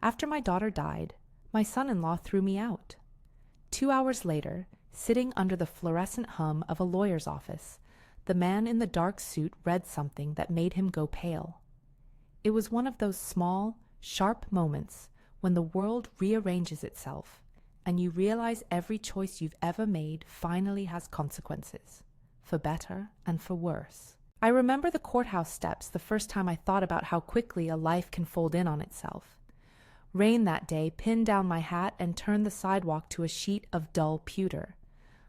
After my daughter died, my son-in-law threw me out. 2 hours later, sitting under the fluorescent hum of a lawyer's office, the man in the dark suit read something that made him go pale. It was one of those small, sharp moments when the world rearranges itself and you realize every choice you've ever made finally has consequences, for better and for worse. I remember the courthouse steps the first time I thought about how quickly a life can fold in on itself. Rain that day pinned down my hat and turned the sidewalk to a sheet of dull pewter.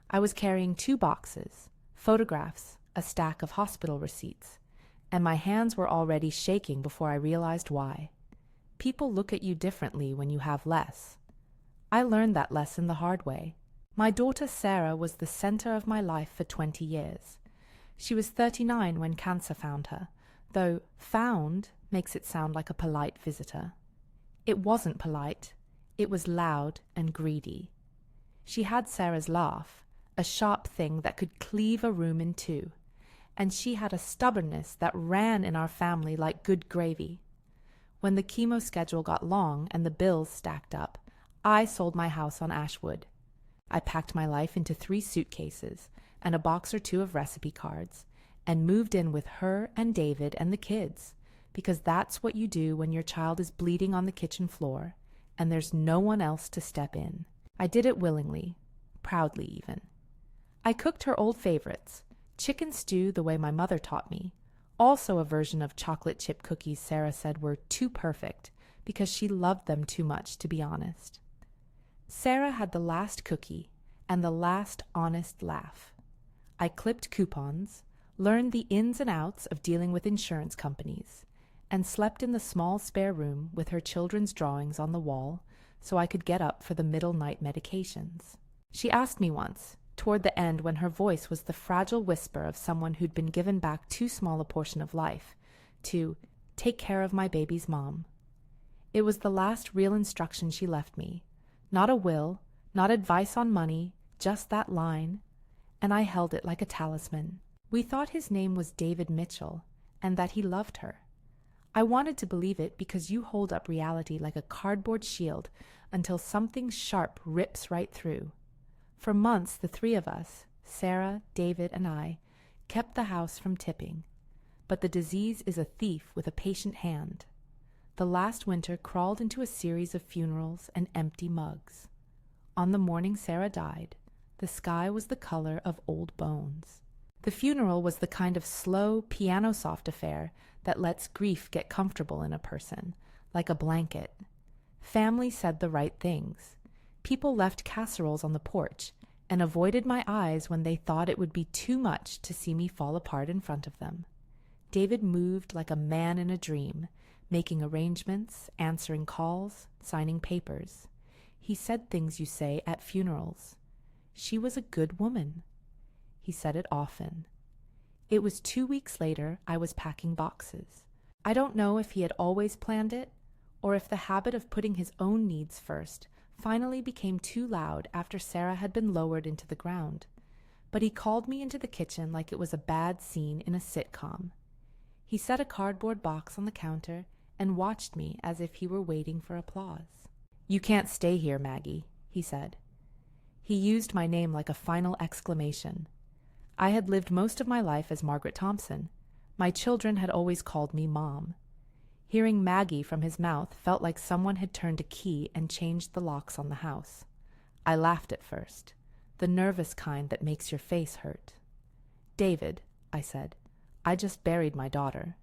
I was carrying 2 boxes, photographs, a stack of hospital receipts, and my hands were already shaking before I realized why. People look at you differently when you have less. I learned that lesson the hard way. My daughter Sarah was the center of my life for 20 years. She was 39 when cancer found her, though found makes it sound like a polite visitor. It wasn't polite. It was loud and greedy. She had Sarah's laugh, a sharp thing that could cleave a room in two, and she had a stubbornness that ran in our family like good gravy. When the chemo schedule got long and the bills stacked up, I sold my house on Ashwood. I packed my life into 3 suitcases and a box or 2 of recipe cards, and moved in with her and David and the kids, because that's what you do when your child is bleeding on the kitchen floor and there's no one else to step in. I did it willingly, proudly even. I cooked her old favorites, chicken stew the way my mother taught me, also a version of chocolate chip cookies Sarah said were too perfect because she loved them too much, to be honest. Sarah had the last cookie and the last honest laugh. I clipped coupons, learned the ins and outs of dealing with insurance companies, and slept in the small spare room with her children's drawings on the wall so I could get up for the middle night medications. She asked me once, toward the end when her voice was the fragile whisper of someone who'd been given back too small a portion of life, to take care of my baby's mom. It was the last real instruction she left me. Not a will, not advice on money, just that line, and I held it like a talisman. We thought his name was David Mitchell, and that he loved her. I wanted to believe it because you hold up reality like a cardboard shield until something sharp rips right through. For months, the 3 of us, Sarah, David, and I, kept the house from tipping. But the disease is a thief with a patient hand. The last winter crawled into a series of funerals and empty mugs. On the morning Sarah died, the sky was the color of old bones. The funeral was the kind of slow, piano-soft affair that lets grief get comfortable in a person, like a blanket. Family said the right things. People left casseroles on the porch and avoided my eyes when they thought it would be too much to see me fall apart in front of them. David moved like a man in a dream, making arrangements, answering calls, signing papers. He said things you say at funerals. She was a good woman. He said it often. It was 2 weeks later I was packing boxes. I don't know if he had always planned it, or if the habit of putting his own needs first finally became too loud after Sarah had been lowered into the ground. But he called me into the kitchen like it was a bad scene in a sitcom. He set a cardboard box on the counter and watched me as if he were waiting for applause. "You can't stay here, Maggie," he said. He used my name like a final exclamation. I had lived most of my life as Margaret Thompson. My children had always called me Mom. Hearing Maggie from his mouth felt like someone had turned a key and changed the locks on the house. I laughed at first, the nervous kind that makes your face hurt. "David," I said, "I just buried my daughter.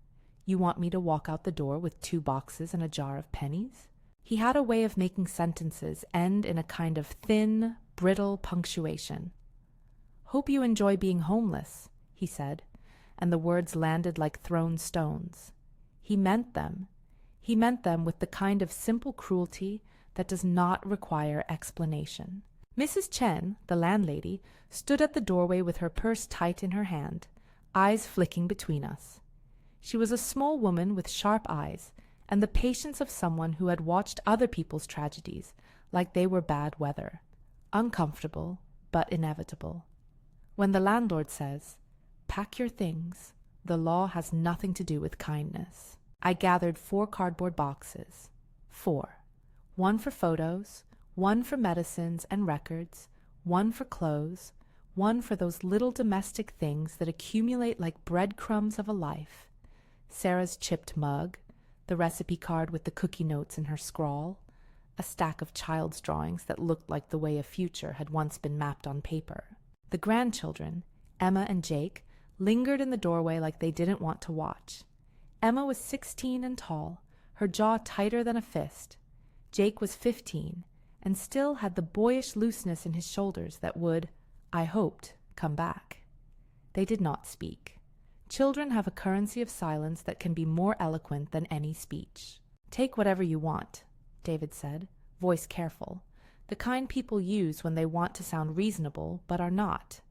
You want me to walk out the door with 2 boxes and a jar of pennies?" He had a way of making sentences end in a kind of thin, brittle punctuation. "Hope you enjoy being homeless," he said, and the words landed like thrown stones. He meant them. He meant them with the kind of simple cruelty that does not require explanation. Mrs. Chen, the landlady, stood at the doorway with her purse tight in her hand, eyes flicking between us. She was a small woman with sharp eyes and the patience of someone who had watched other people's tragedies like they were bad weather. Uncomfortable, but inevitable. When the landlord says, "Pack your things," the law has nothing to do with kindness. I gathered 4 cardboard boxes. 4. One for photos, one for medicines and records, one for clothes, one for those little domestic things that accumulate like breadcrumbs of a life. Sarah's chipped mug, the recipe card with the cookie notes in her scrawl, a stack of child's drawings that looked like the way a future had once been mapped on paper. The grandchildren, Emma and Jake, lingered in the doorway like they didn't want to watch. Emma was 16 and tall, her jaw tighter than a fist. Jake was 15, and still had the boyish looseness in his shoulders that would, I hoped, come back. They did not speak. Children have a currency of silence that can be more eloquent than any speech. "Take whatever you want," David said, voice careful, the kind people use when they want to sound reasonable but are not.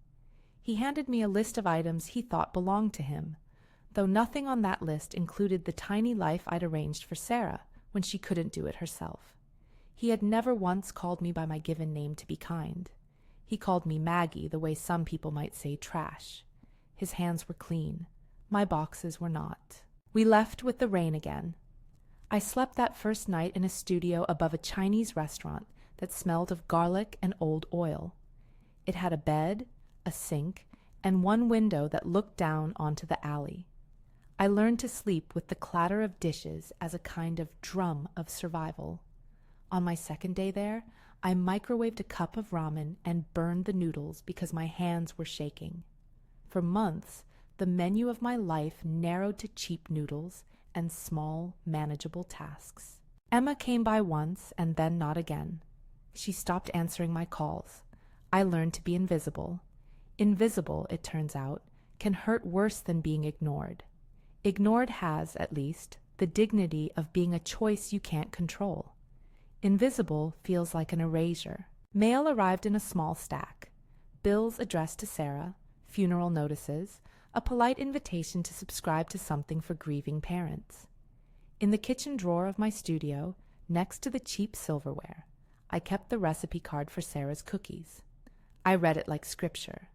He handed me a list of items he thought belonged to him, though nothing on that list included the tiny life I'd arranged for Sarah when she couldn't do it herself. He had never once called me by my given name to be kind. He called me Maggie the way some people might say trash. His hands were clean. My boxes were not. We left with the rain again. I slept that first night in a studio above a Chinese restaurant that smelled of garlic and old oil. It had a bed, a sink, and one window that looked down onto the alley. I learned to sleep with the clatter of dishes as a kind of drum of survival. On my second day there, I microwaved a cup of ramen and burned the noodles because my hands were shaking. For months, the menu of my life narrowed to cheap noodles and small, manageable tasks. Emma came by once and then not again. She stopped answering my calls. I learned to be invisible. Invisible, it turns out, can hurt worse than being ignored. Ignored has, at least, the dignity of being a choice you can't control. Invisible feels like an erasure. Mail arrived in a small stack. Bills addressed to Sarah, funeral notices, a polite invitation to subscribe to something for grieving parents. In the kitchen drawer of my studio, next to the cheap silverware, I kept the recipe card for Sarah's cookies. I read it like scripture.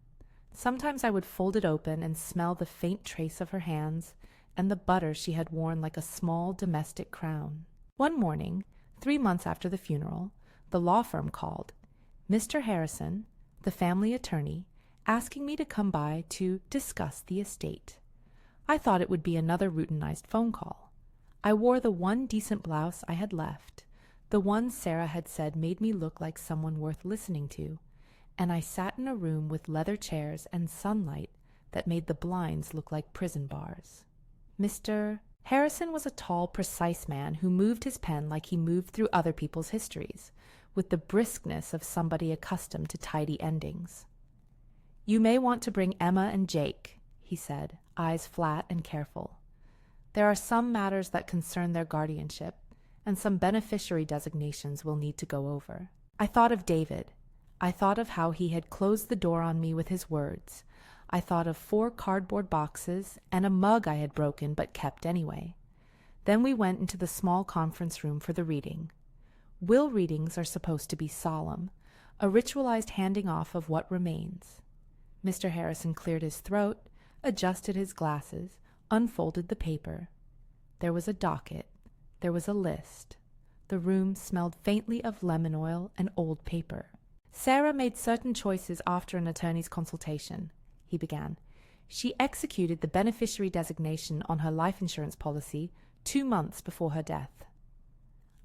Sometimes I would fold it open and smell the faint trace of her hands and the butter she had worn like a small domestic crown. One morning, 3 months after the funeral, the law firm called. Mr. Harrison, the family attorney, asking me to come by to discuss the estate. I thought it would be another routinized phone call. I wore the one decent blouse I had left, the one Sarah had said made me look like someone worth listening to, and I sat in a room with leather chairs and sunlight that made the blinds look like prison bars. Mr. Harrison was a tall, precise man who moved his pen like he moved through other people's histories, with the briskness of somebody accustomed to tidy endings. "You may want to bring Emma and Jake," he said, eyes flat and careful. "There are some matters that concern their guardianship, and some beneficiary designations we'll need to go over." I thought of David. I thought of how he had closed the door on me with his words. I thought of 4 cardboard boxes and a mug I had broken but kept anyway. Then we went into the small conference room for the reading. Will readings are supposed to be solemn, a ritualized handing off of what remains. Mr. Harrison cleared his throat, adjusted his glasses, unfolded the paper. There was a docket. There was a list. The room smelled faintly of lemon oil and old paper. "Sarah made certain choices after an attorney's consultation," he began. "She executed the beneficiary designation on her life insurance policy 2 months before her death."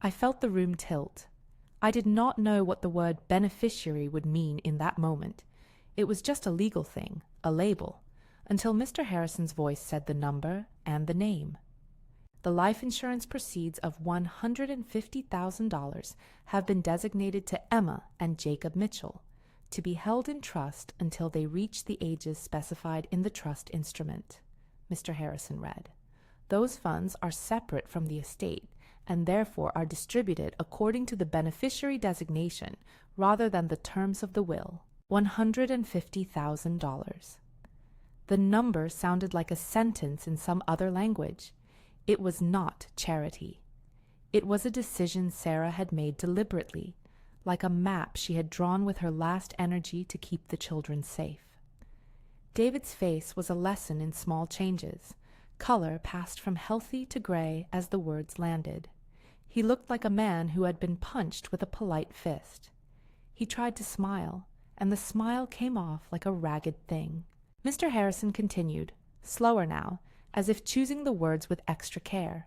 I felt the room tilt. I did not know what the word beneficiary would mean in that moment. It was just a legal thing, a label, until Mr. Harrison's voice said the number and the name. "The life insurance proceeds of $150,000 have been designated to Emma and Jacob Mitchell, to be held in trust until they reach the ages specified in the trust instrument," Mr. Harrison read. "Those funds are separate from the estate and therefore are distributed according to the beneficiary designation rather than the terms of the will. $150,000. The number sounded like a sentence in some other language. It was not charity. It was a decision Sarah had made deliberately, like a map she had drawn with her last energy to keep the children safe. David's face was a lesson in small changes. Color passed from healthy to gray as the words landed. He looked like a man who had been punched with a polite fist. He tried to smile, and the smile came off like a ragged thing. Mr. Harrison continued, slower now, as if choosing the words with extra care.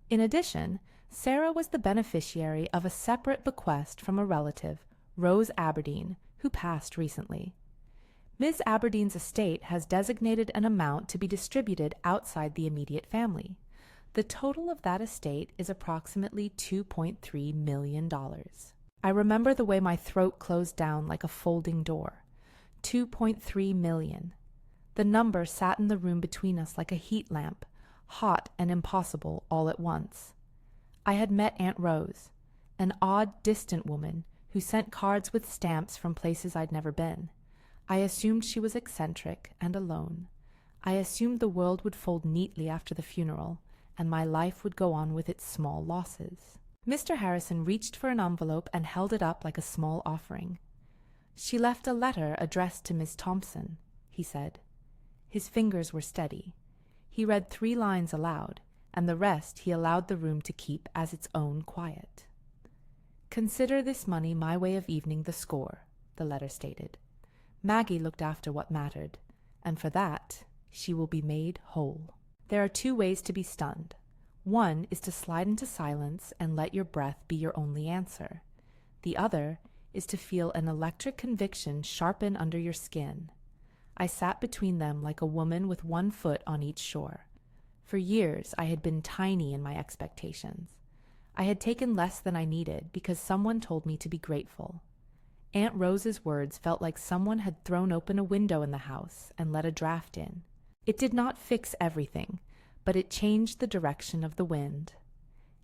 In addition, Sarah was the beneficiary of a separate bequest from a relative, Rose Aberdeen, who passed recently. Ms. Aberdeen's estate has designated an amount to be distributed outside the immediate family. The total of that estate is approximately $2.3 million. I remember the way my throat closed down like a folding door. 2.3 million. The number sat in the room between us like a heat lamp, hot and impossible all at once. I had met Aunt Rose, an odd, distant woman who sent cards with stamps from places I'd never been. I assumed she was eccentric and alone. I assumed the world would fold neatly after the funeral, and my life would go on with its small losses. Mr. Harrison reached for an envelope and held it up like a small offering. "She left a letter addressed to Miss Thompson," he said. His fingers were steady. He read 3 lines aloud, and the rest he allowed the room to keep as its own quiet. "Consider this money my way of evening the score," the letter stated. "Maggie looked after what mattered, and for that she will be made whole. There are 2 ways to be stunned. One is to slide into silence and let your breath be your only answer. The other is to feel an electric conviction sharpen under your skin. I sat between them like a woman with 1 foot on each shore. For years I had been tiny in my expectations. I had taken less than I needed because someone told me to be grateful. Aunt Rose's words felt like someone had thrown open a window in the house and let a draft in. It did not fix everything, but it changed the direction of the wind.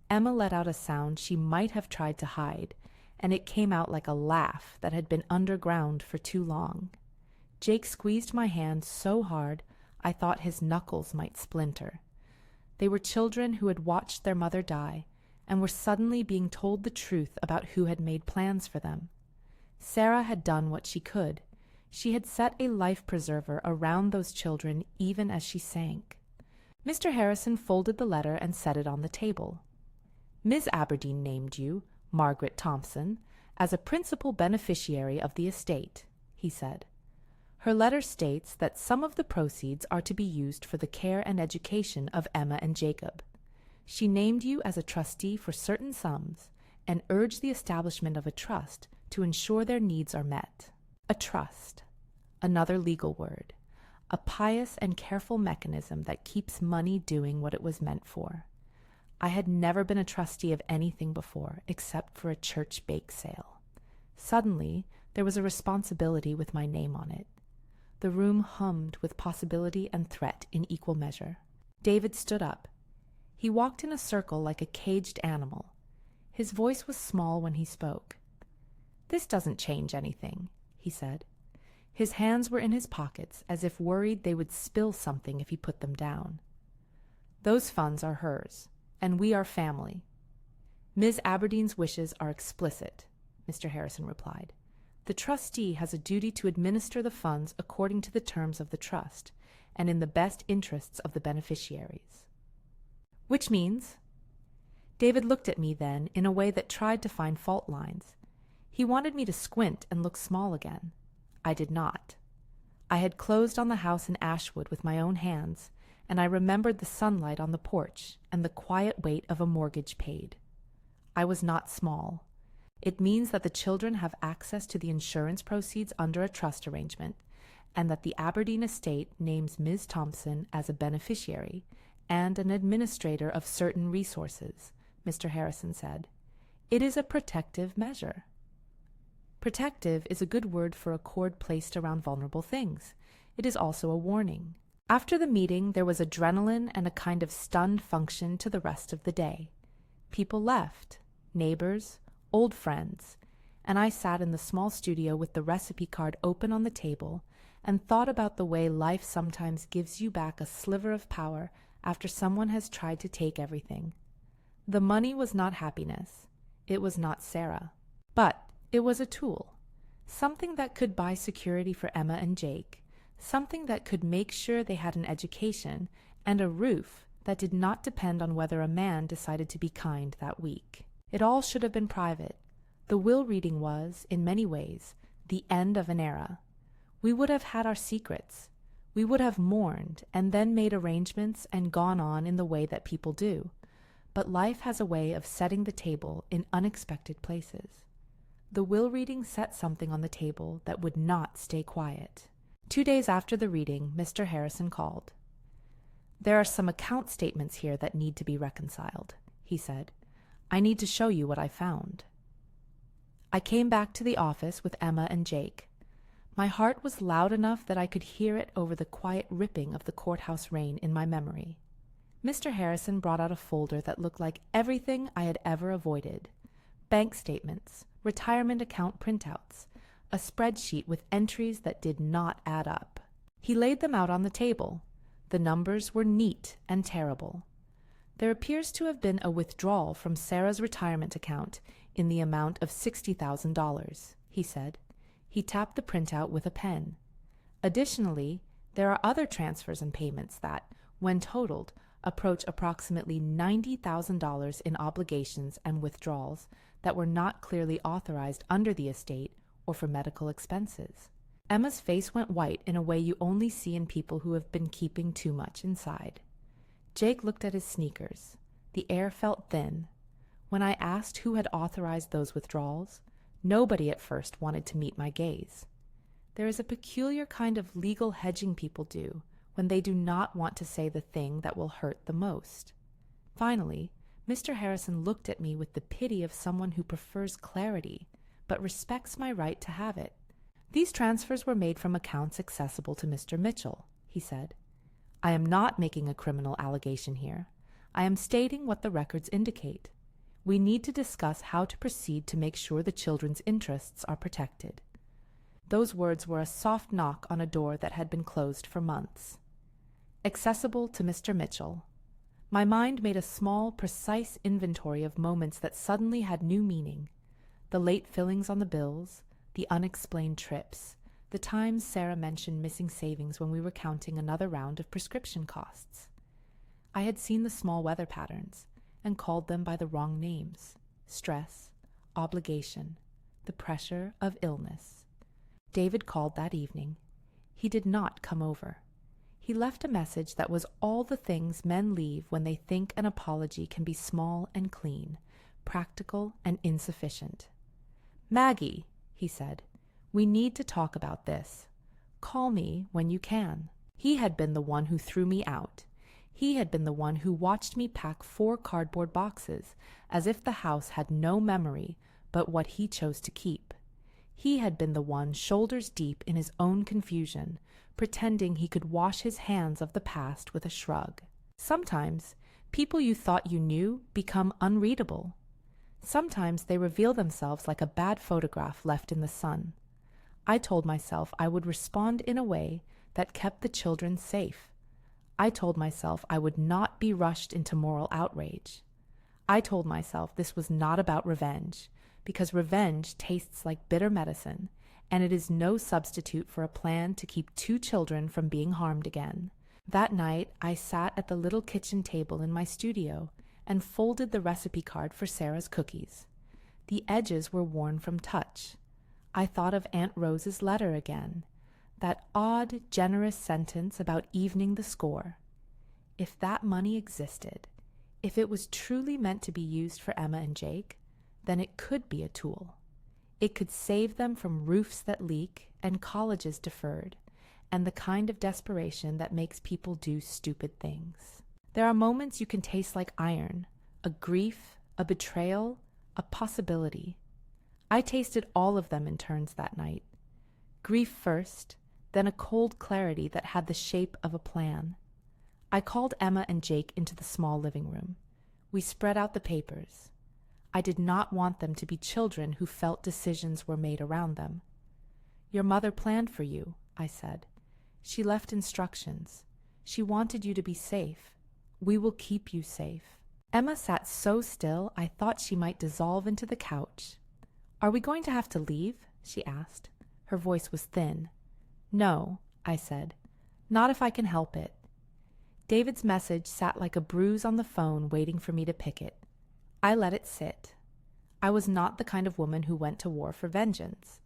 Emma let out a sound she might have tried to hide, and it came out like a laugh that had been underground for too long. Jake squeezed my hand so hard I thought his knuckles might splinter. They were children who had watched their mother die and were suddenly being told the truth about who had made plans for them. Sarah had done what she could. She had set a life preserver around those children even as she sank. Mr. Harrison folded the letter and set it on the table. "Ms. Aberdeen named you, Margaret Thompson, as a principal beneficiary of the estate," he said. "Her letter states that some of the proceeds are to be used for the care and education of Emma and Jacob. She named you as a trustee for certain sums and urged the establishment of a trust to ensure their needs are met." A trust, another legal word, a pious and careful mechanism that keeps money doing what it was meant for. I had never been a trustee of anything before except for a church bake sale. Suddenly, there was a responsibility with my name on it. The room hummed with possibility and threat in equal measure. David stood up. He walked in a circle like a caged animal. His voice was small when he spoke. "This doesn't change anything," he said. His hands were in his pockets, as if worried they would spill something if he put them down. "Those funds are hers, and we are family." "Ms. Aberdeen's wishes are explicit," Mr. Harrison replied. "The trustee has a duty to administer the funds according to the terms of the trust, and in the best interests of the beneficiaries." "Which means?" David looked at me then in a way that tried to find fault lines. He wanted me to squint and look small again. I did not. I had closed on the house in Ashwood with my own hands, and I remembered the sunlight on the porch and the quiet weight of a mortgage paid. I was not small. It means that the children have access to the insurance proceeds under a trust arrangement, and that the Aberdeen estate names Ms. Thompson as a beneficiary and an administrator of certain resources, Mr. Harrison said. It is a protective measure. Protective is a good word for a cord placed around vulnerable things. It is also a warning. After the meeting, there was adrenaline and a kind of stunned function to the rest of the day. People left, neighbors, old friends, and I sat in the small studio with the recipe card open on the table and thought about the way life sometimes gives you back a sliver of power after someone has tried to take everything. The money was not happiness. It was not Sarah. But it was a tool, something that could buy security for Emma and Jake, something that could make sure they had an education and a roof that did not depend on whether a man decided to be kind that week. It all should have been private. The will reading was, in many ways, the end of an era. We would have had our secrets. We would have mourned and then made arrangements and gone on in the way that people do. But life has a way of setting the table in unexpected places. The will reading set something on the table that would not stay quiet. 2 days after the reading, Mr. Harrison called. "There are some account statements here that need to be reconciled," he said. "I need to show you what I found." I came back to the office with Emma and Jake. My heart was loud enough that I could hear it over the quiet ripping of the courthouse rain in my memory. Mr. Harrison brought out a folder that looked like everything I had ever avoided. Bank statements, retirement account printouts, a spreadsheet with entries that did not add up. He laid them out on the table. The numbers were neat and terrible. There appears to have been a withdrawal from Sarah's retirement account in the amount of $60,000, he said. He tapped the printout with a pen. Additionally, there are other transfers and payments that, when totaled, approach approximately $90,000 in obligations and withdrawals that were not clearly authorized under the estate or for medical expenses. Emma's face went white in a way you only see in people who have been keeping too much inside. Jake looked at his sneakers. The air felt thin. When I asked who had authorized those withdrawals, nobody at first wanted to meet my gaze. There is a peculiar kind of legal hedging people do when they do not want to say the thing that will hurt the most. Finally, Mr. Harrison looked at me with the pity of someone who prefers clarity, but respects my right to have it. "These transfers were made from accounts accessible to Mr. Mitchell," he said. "I am not making a criminal allegation here. I am stating what the records indicate. We need to discuss how to proceed to make sure the children's interests are protected." Those words were a soft knock on a door that had been closed for months. Accessible to Mr. Mitchell. My mind made a small, precise inventory of moments that suddenly had new meaning. The late fillings on the bills, the unexplained trips, the times Sarah mentioned missing savings when we were counting another round of prescription costs. I had seen the small weather patterns and called them by the wrong names: stress, obligation, the pressure of illness. David called that evening. He did not come over. He left a message that was all the things men leave when they think an apology can be small and clean, practical and insufficient. "Maggie," he said, "we need to talk about this. Call me when you can." He had been the one who threw me out. He had been the one who watched me pack 4 cardboard boxes, as if the house had no memory but what he chose to keep. He had been the one shoulders deep in his own confusion, pretending he could wash his hands of the past with a shrug. Sometimes, people you thought you knew become unreadable. Sometimes they reveal themselves like a bad photograph left in the sun. I told myself I would respond in a way that kept the children safe. I told myself I would not be rushed into moral outrage. I told myself this was not about revenge, because revenge tastes like bitter medicine, and it is no substitute for a plan to keep 2 children from being harmed again. That night, I sat at the little kitchen table in my studio and folded the recipe card for Sarah's cookies. The edges were worn from touch. I thought of Aunt Rose's letter again, that odd, generous sentence about evening the score. If that money existed, if it was truly meant to be used for Emma and Jake, then it could be a tool. It could save them from roofs that leak and colleges deferred, and the kind of desperation that makes people do stupid things. There are moments you can taste like iron, a grief, a betrayal, a possibility. I tasted all of them in turns that night. Grief first, then a cold clarity that had the shape of a plan. I called Emma and Jake into the small living room. We spread out the papers. I did not want them to be children who felt decisions were made around them. "Your mother planned for you," I said. "She left instructions. She wanted you to be safe. We will keep you safe." Emma sat so still I thought she might dissolve into the couch. "Are we going to have to leave?" she asked. Her voice was thin. "No," I said. "Not if I can help it." David's message sat like a bruise on the phone waiting for me to pick it. I let it sit. I was not the kind of woman who went to war for vengeance.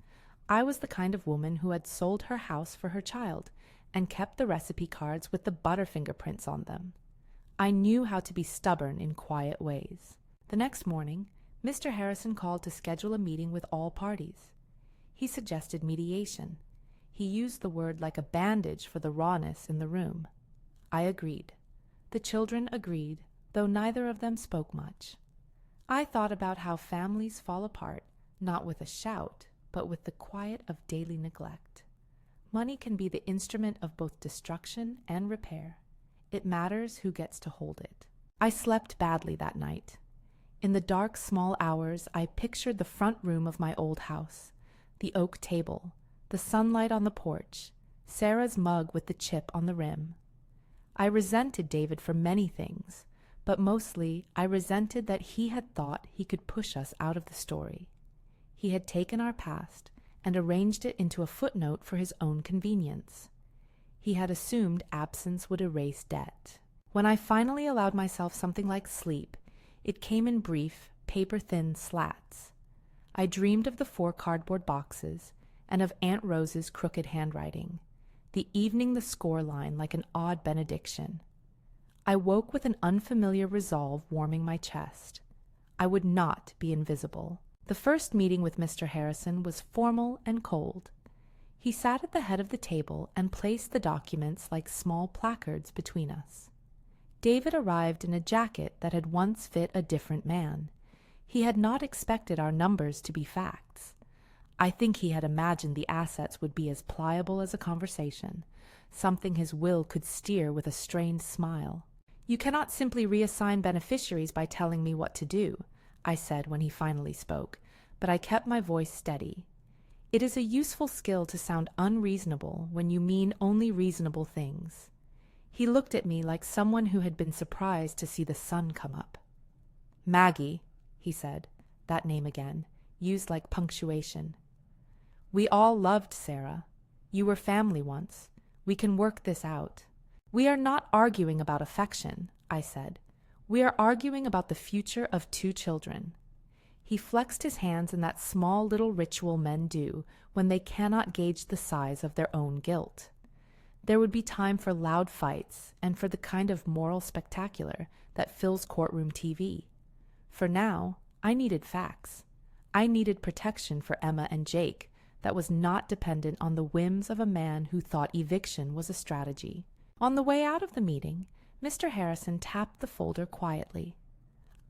I was the kind of woman who had sold her house for her child and kept the recipe cards with the Butterfinger prints on them. I knew how to be stubborn in quiet ways. The next morning, Mr. Harrison called to schedule a meeting with all parties. He suggested mediation. He used the word like a bandage for the rawness in the room. I agreed. The children agreed, though neither of them spoke much. I thought about how families fall apart, not with a shout, but with the quiet of daily neglect. Money can be the instrument of both destruction and repair. It matters who gets to hold it. I slept badly that night. In the dark, small hours, I pictured the front room of my old house, the oak table, the sunlight on the porch, Sarah's mug with the chip on the rim. I resented David for many things, but mostly I resented that he had thought he could push us out of the story. He had taken our past and arranged it into a footnote for his own convenience. He had assumed absence would erase debt. When I finally allowed myself something like sleep, it came in brief, paper-thin slats. I dreamed of the 4 cardboard boxes and of Aunt Rose's crooked handwriting, the evening the score line like an odd benediction. I woke with an unfamiliar resolve warming my chest. I would not be invisible. The first meeting with Mr. Harrison was formal and cold. He sat at the head of the table and placed the documents like small placards between us. David arrived in a jacket that had once fit a different man. He had not expected our numbers to be facts. I think he had imagined the assets would be as pliable as a conversation, something his will could steer with a strained smile. "You cannot simply reassign beneficiaries by telling me what to do," I said when he finally spoke, but I kept my voice steady. It is a useful skill to sound unreasonable when you mean only reasonable things. He looked at me like someone who had been surprised to see the sun come up. "Maggie," he said, that name again, used like punctuation. "We all loved Sarah. You were family once. We can work this out." "We are not arguing about affection," I said. "We are arguing about the future of 2 children." He flexed his hands in that small little ritual men do when they cannot gauge the size of their own guilt. There would be time for loud fights and for the kind of moral spectacular that fills courtroom TV. For now, I needed facts. I needed protection for Emma and Jake that was not dependent on the whims of a man who thought eviction was a strategy. On the way out of the meeting, Mr. Harrison tapped the folder quietly.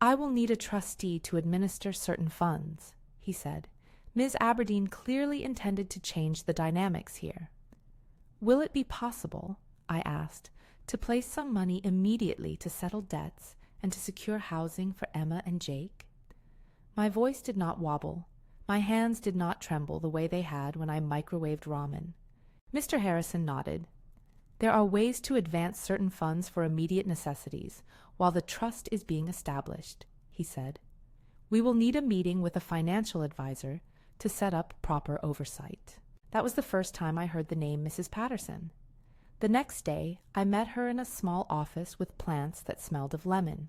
"I will need a trustee to administer certain funds," he said. "Ms. Aberdeen clearly intended to change the dynamics here." "Will it be possible," I asked, "to place some money immediately to settle debts and to secure housing for Emma and Jake?" My voice did not wobble. My hands did not tremble the way they had when I microwaved ramen. Mr. Harrison nodded. "There are ways to advance certain funds for immediate necessities while the trust is being established," he said. "We will need a meeting with a financial advisor to set up proper oversight." That was the first time I heard the name Mrs. Patterson. The next day, I met her in a small office with plants that smelled of lemon.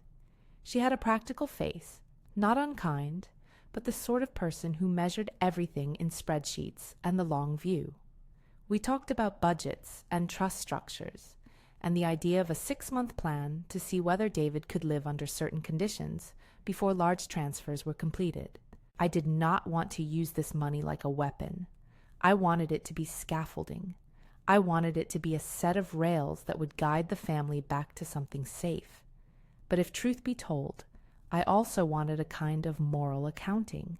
She had a practical face, not unkind, but the sort of person who measured everything in spreadsheets and the long view. We talked about budgets and trust structures, and the idea of a 6-month plan to see whether David could live under certain conditions before large transfers were completed. I did not want to use this money like a weapon. I wanted it to be scaffolding. I wanted it to be a set of rails that would guide the family back to something safe. But if truth be told, I also wanted a kind of moral accounting.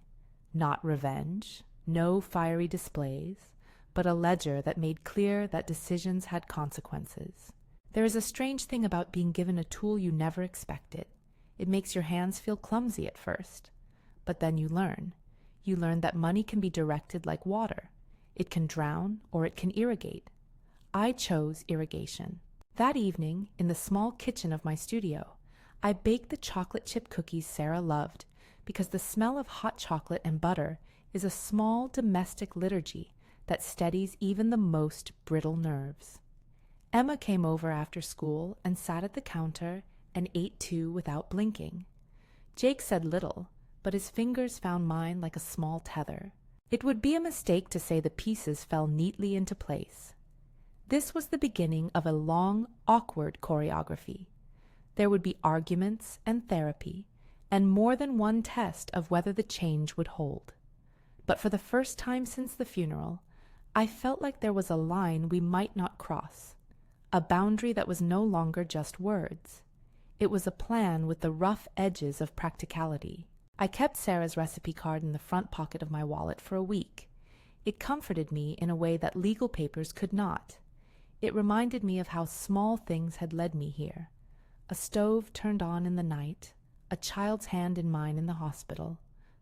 Not revenge, no fiery displays, but a ledger that made clear that decisions had consequences. There is a strange thing about being given a tool you never expected. It makes your hands feel clumsy at first. But then you learn. You learn that money can be directed like water. It can drown or it can irrigate. I chose irrigation. That evening, in the small kitchen of my studio, I baked the chocolate chip cookies Sarah loved because the smell of hot chocolate and butter is a small domestic liturgy that steadies even the most brittle nerves. Emma came over after school and sat at the counter and ate too without blinking. Jake said little, but his fingers found mine like a small tether. It would be a mistake to say the pieces fell neatly into place. This was the beginning of a long, awkward choreography. There would be arguments and therapy, and more than one test of whether the change would hold. But for the first time since the funeral, I felt like there was a line we might not cross, a boundary that was no longer just words. It was a plan with the rough edges of practicality. I kept Sarah's recipe card in the front pocket of my wallet for a week. It comforted me in a way that legal papers could not. It reminded me of how small things had led me here. A stove turned on in the night, a child's hand in mine in the hospital,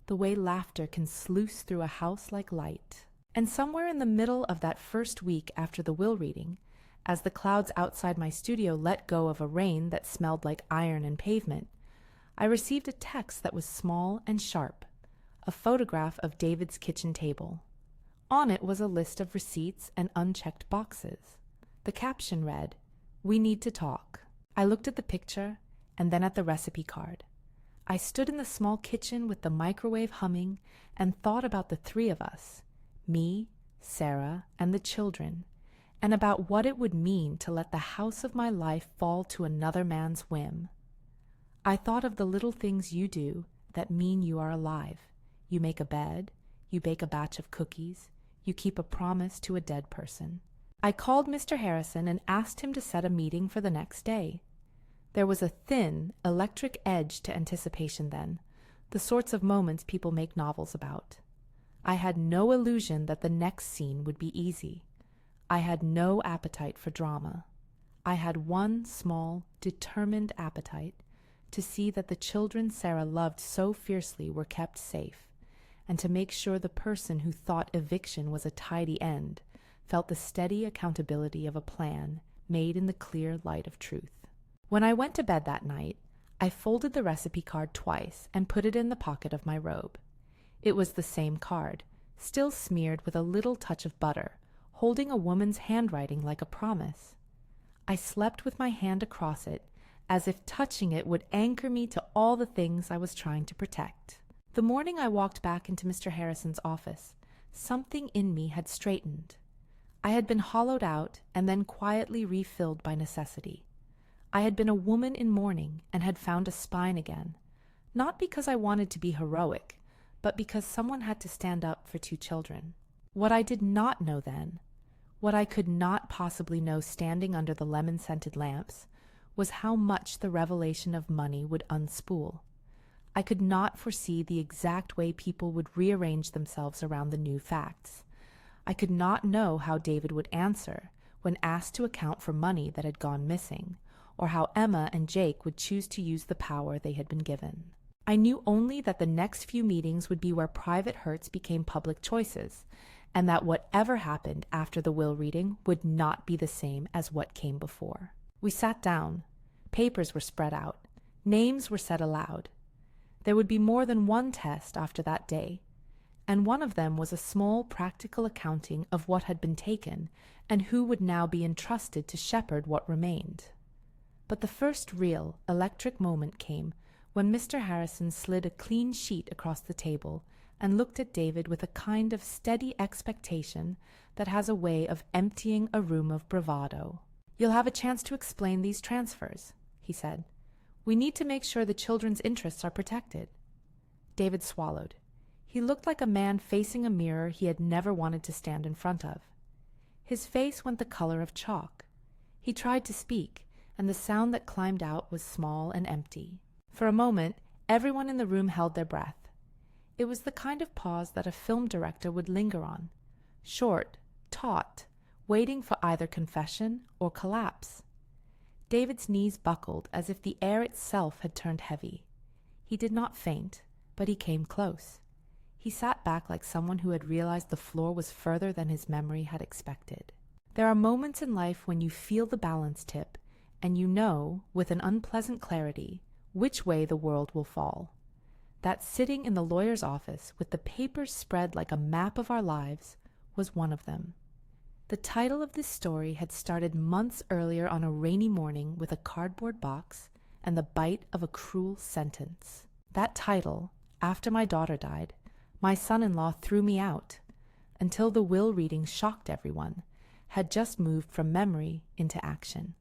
the way laughter can sluice through a house like light. And somewhere in the middle of that first week after the will reading, as the clouds outside my studio let go of a rain that smelled like iron and pavement, I received a text that was small and sharp, a photograph of David's kitchen table. On it was a list of receipts and unchecked boxes. The caption read, "We need to talk." I looked at the picture and then at the recipe card. I stood in the small kitchen with the microwave humming and thought about the three of us, me, Sarah, and the children, and about what it would mean to let the house of my life fall to another man's whim. I thought of the little things you do that mean you are alive. You make a bed, you bake a batch of cookies, you keep a promise to a dead person. I called Mr. Harrison and asked him to set a meeting for the next day. There was a thin, electric edge to anticipation then, the sorts of moments people make novels about. I had no illusion that the next scene would be easy. I had no appetite for drama. I had one small, determined appetite to see that the children Sarah loved so fiercely were kept safe, and to make sure the person who thought eviction was a tidy end felt the steady accountability of a plan made in the clear light of truth. When I went to bed that night, I folded the recipe card twice and put it in the pocket of my robe. It was the same card, still smeared with a little touch of butter, holding a woman's handwriting like a promise. I slept with my hand across it, as if touching it would anchor me to all the things I was trying to protect. The morning I walked back into Mr. Harrison's office, something in me had straightened. I had been hollowed out and then quietly refilled by necessity. I had been a woman in mourning and had found a spine again, not because I wanted to be heroic, but because someone had to stand up for two children. What I did not know then, what I could not possibly know standing under the lemon-scented lamps, was how much the revelation of money would unspool. I could not foresee the exact way people would rearrange themselves around the new facts. I could not know how David would answer when asked to account for money that had gone missing, or how Emma and Jake would choose to use the power they had been given. I knew only that the next few meetings would be where private hurts became public choices, and that whatever happened after the will reading would not be the same as what came before. We sat down. Papers were spread out. Names were said aloud. There would be more than one test after that day, and one of them was a small practical accounting of what had been taken and who would now be entrusted to shepherd what remained. But the first real, electric moment came when Mr. Harrison slid a clean sheet across the table and looked at David with a kind of steady expectation that has a way of emptying a room of bravado. "You'll have a chance to explain these transfers," he said. "We need to make sure the children's interests are protected." David swallowed. He looked like a man facing a mirror he had never wanted to stand in front of. His face went the color of chalk. He tried to speak, and the sound that climbed out was small and empty. For a moment, everyone in the room held their breath. It was the kind of pause that a film director would linger on, short, taut, waiting for either confession or collapse. David's knees buckled as if the air itself had turned heavy. He did not faint, but he came close. He sat back like someone who had realized the floor was further than his memory had expected. There are moments in life when you feel the balance tip, and you know, with an unpleasant clarity, which way the world will fall. That sitting in the lawyer's office with the papers spread like a map of our lives was one of them. The title of this story had started months earlier on a rainy morning with a cardboard box and the bite of a cruel sentence. That title, after my daughter died, my son-in-law threw me out, until the will reading shocked everyone, had just moved from memory into action.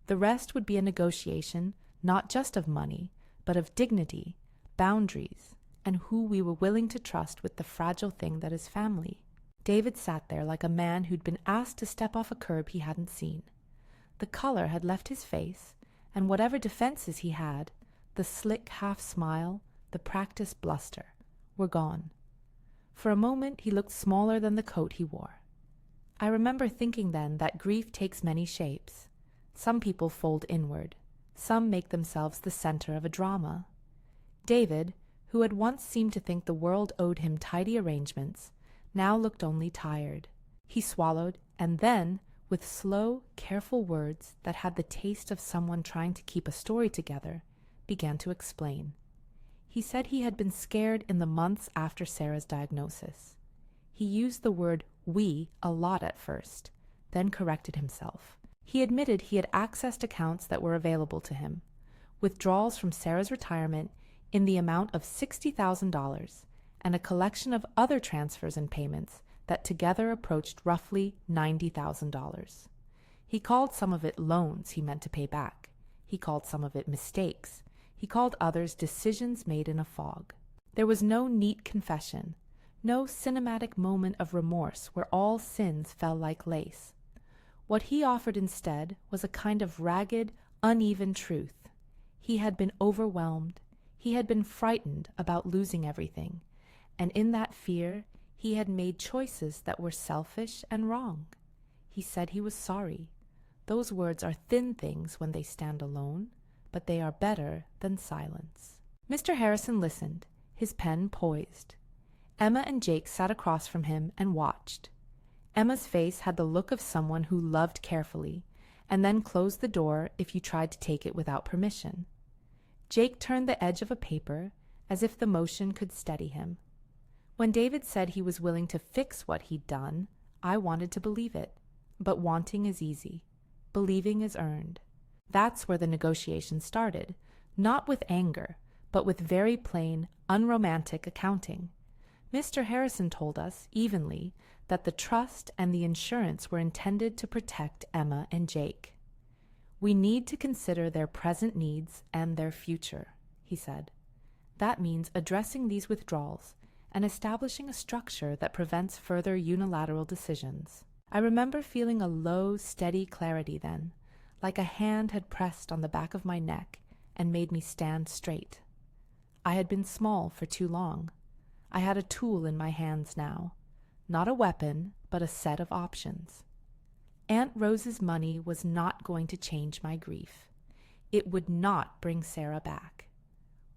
The rest would be a negotiation not just of money, but of dignity, boundaries, and who we were willing to trust with the fragile thing that is family. David sat there like a man who'd been asked to step off a curb he hadn't seen. The color had left his face, and whatever defenses he had, the slick half-smile, the practiced bluster, were gone. For a moment he looked smaller than the coat he wore. I remember thinking then that grief takes many shapes. Some people fold inward. Some make themselves the center of a drama. David, who had once seemed to think the world owed him tidy arrangements, now looked only tired. He swallowed, and then, with slow, careful words that had the taste of someone trying to keep a story together, began to explain. He said he had been scared in the months after Sarah's diagnosis. He used the word "we" a lot at first, then corrected himself. He admitted he had accessed accounts that were available to him, withdrawals from Sarah's retirement in the amount of $60,000, and a collection of other transfers and payments that together approached roughly $90,000. He called some of it loans he meant to pay back. He called some of it mistakes. He called others decisions made in a fog. There was no neat confession, no cinematic moment of remorse where all sins fell like lace. What he offered instead was a kind of ragged, uneven truth. He had been overwhelmed. He had been frightened about losing everything, and in that fear he had made choices that were selfish and wrong. He said he was sorry. Those words are thin things when they stand alone, but they are better than silence. Mr. Harrison listened, his pen poised. Emma and Jake sat across from him and watched. Emma's face had the look of someone who loved carefully, and then closed the door if you tried to take it without permission. Jake turned the edge of a paper, as if the motion could steady him. When David said he was willing to fix what he'd done, I wanted to believe it. But wanting is easy. Believing is earned. That's where the negotiation started, not with anger, but with very plain, unromantic accounting. Mr. Harrison told us, evenly, that the trust and the insurance were intended to protect Emma and Jake. We need to consider their present needs and their future, he said. That means addressing these withdrawals and establishing a structure that prevents further unilateral decisions. I remember feeling a low, steady clarity then, like a hand had pressed on the back of my neck and made me stand straight. I had been small for too long. I had a tool in my hands now, not a weapon, but a set of options. Aunt Rose's money was not going to change my grief. It would not bring Sarah back.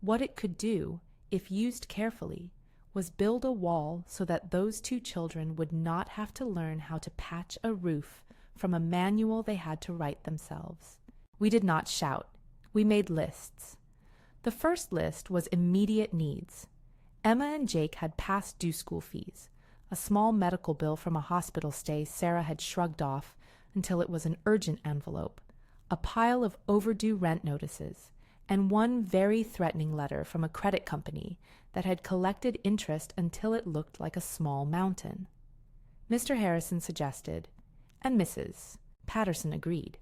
What it could do, if used carefully, was build a wall so that those two children would not have to learn how to patch a roof from a manual they had to write themselves. We did not shout. We made lists. The first list was immediate needs. Emma and Jake had past due school fees, a small medical bill from a hospital stay Sarah had shrugged off until it was an urgent envelope, a pile of overdue rent notices, and one very threatening letter from a credit company that had collected interest until it looked like a small mountain. Mr. Harrison suggested, and Mrs. Patterson agreed,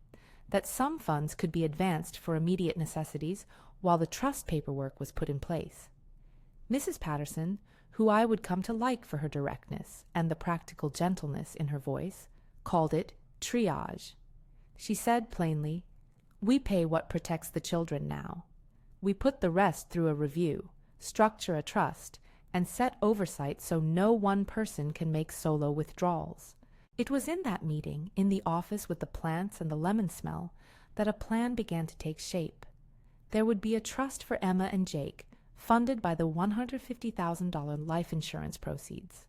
that some funds could be advanced for immediate necessities while the trust paperwork was put in place. Mrs. Patterson, who I would come to like for her directness and the practical gentleness in her voice, called it triage. She said plainly, "We pay what protects the children now. We put the rest through a review, structure a trust, and set oversight so no one person can make solo withdrawals." It was in that meeting, in the office with the plants and the lemon smell, that a plan began to take shape. There would be a trust for Emma and Jake, funded by the $150,000 life insurance proceeds.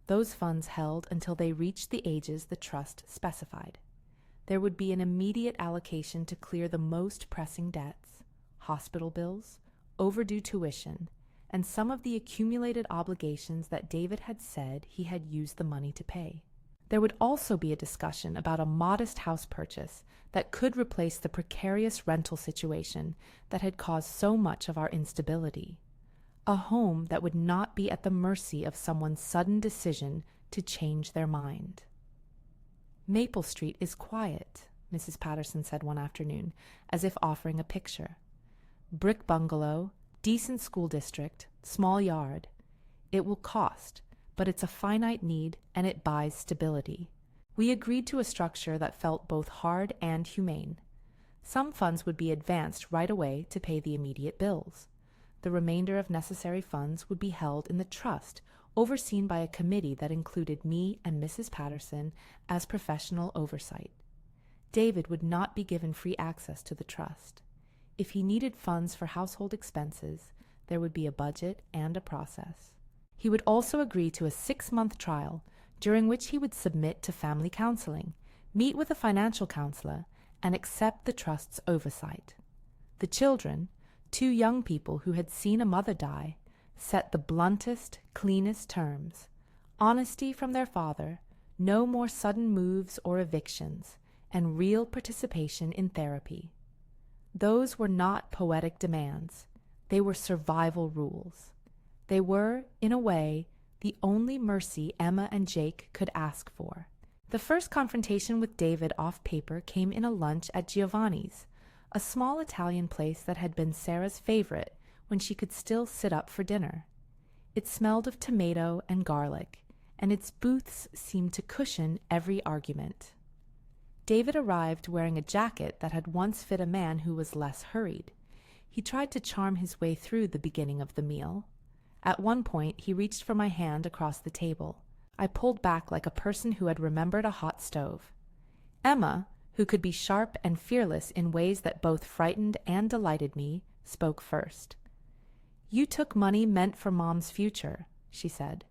Those funds held until they reached the ages the trust specified. There would be an immediate allocation to clear the most pressing debts, hospital bills, overdue tuition, and some of the accumulated obligations that David had said he had used the money to pay. There would also be a discussion about a modest house purchase that could replace the precarious rental situation that had caused so much of our instability. A home that would not be at the mercy of someone's sudden decision to change their mind. "Maple Street is quiet," Mrs. Patterson said one afternoon, as if offering a picture. "Brick bungalow, decent school district, small yard. It will cost, but it's a finite need and it buys stability." We agreed to a structure that felt both hard and humane. Some funds would be advanced right away to pay the immediate bills. The remainder of necessary funds would be held in the trust, overseen by a committee that included me and Mrs. Patterson as professional oversight. David would not be given free access to the trust. If he needed funds for household expenses, there would be a budget and a process. He would also agree to a 6-month trial, during which he would submit to family counseling, meet with a financial counselor, and accept the trust's oversight. The children, 2 young people who had seen a mother die, set the bluntest, cleanest terms: honesty from their father, no more sudden moves or evictions, and real participation in therapy. Those were not poetic demands. They were survival rules. They were, in a way, the only mercy Emma and Jake could ask for. The first confrontation with David off paper came in a lunch at Giovanni's, a small Italian place that had been Sarah's favorite when she could still sit up for dinner. It smelled of tomato and garlic, and its booths seemed to cushion every argument. David arrived wearing a jacket that had once fit a man who was less hurried. He tried to charm his way through the beginning of the meal. At one point, he reached for my hand across the table. I pulled back like a person who had remembered a hot stove. Emma, who could be sharp and fearless in ways that both frightened and delighted me, spoke first. "You took money meant for Mom's future," she said.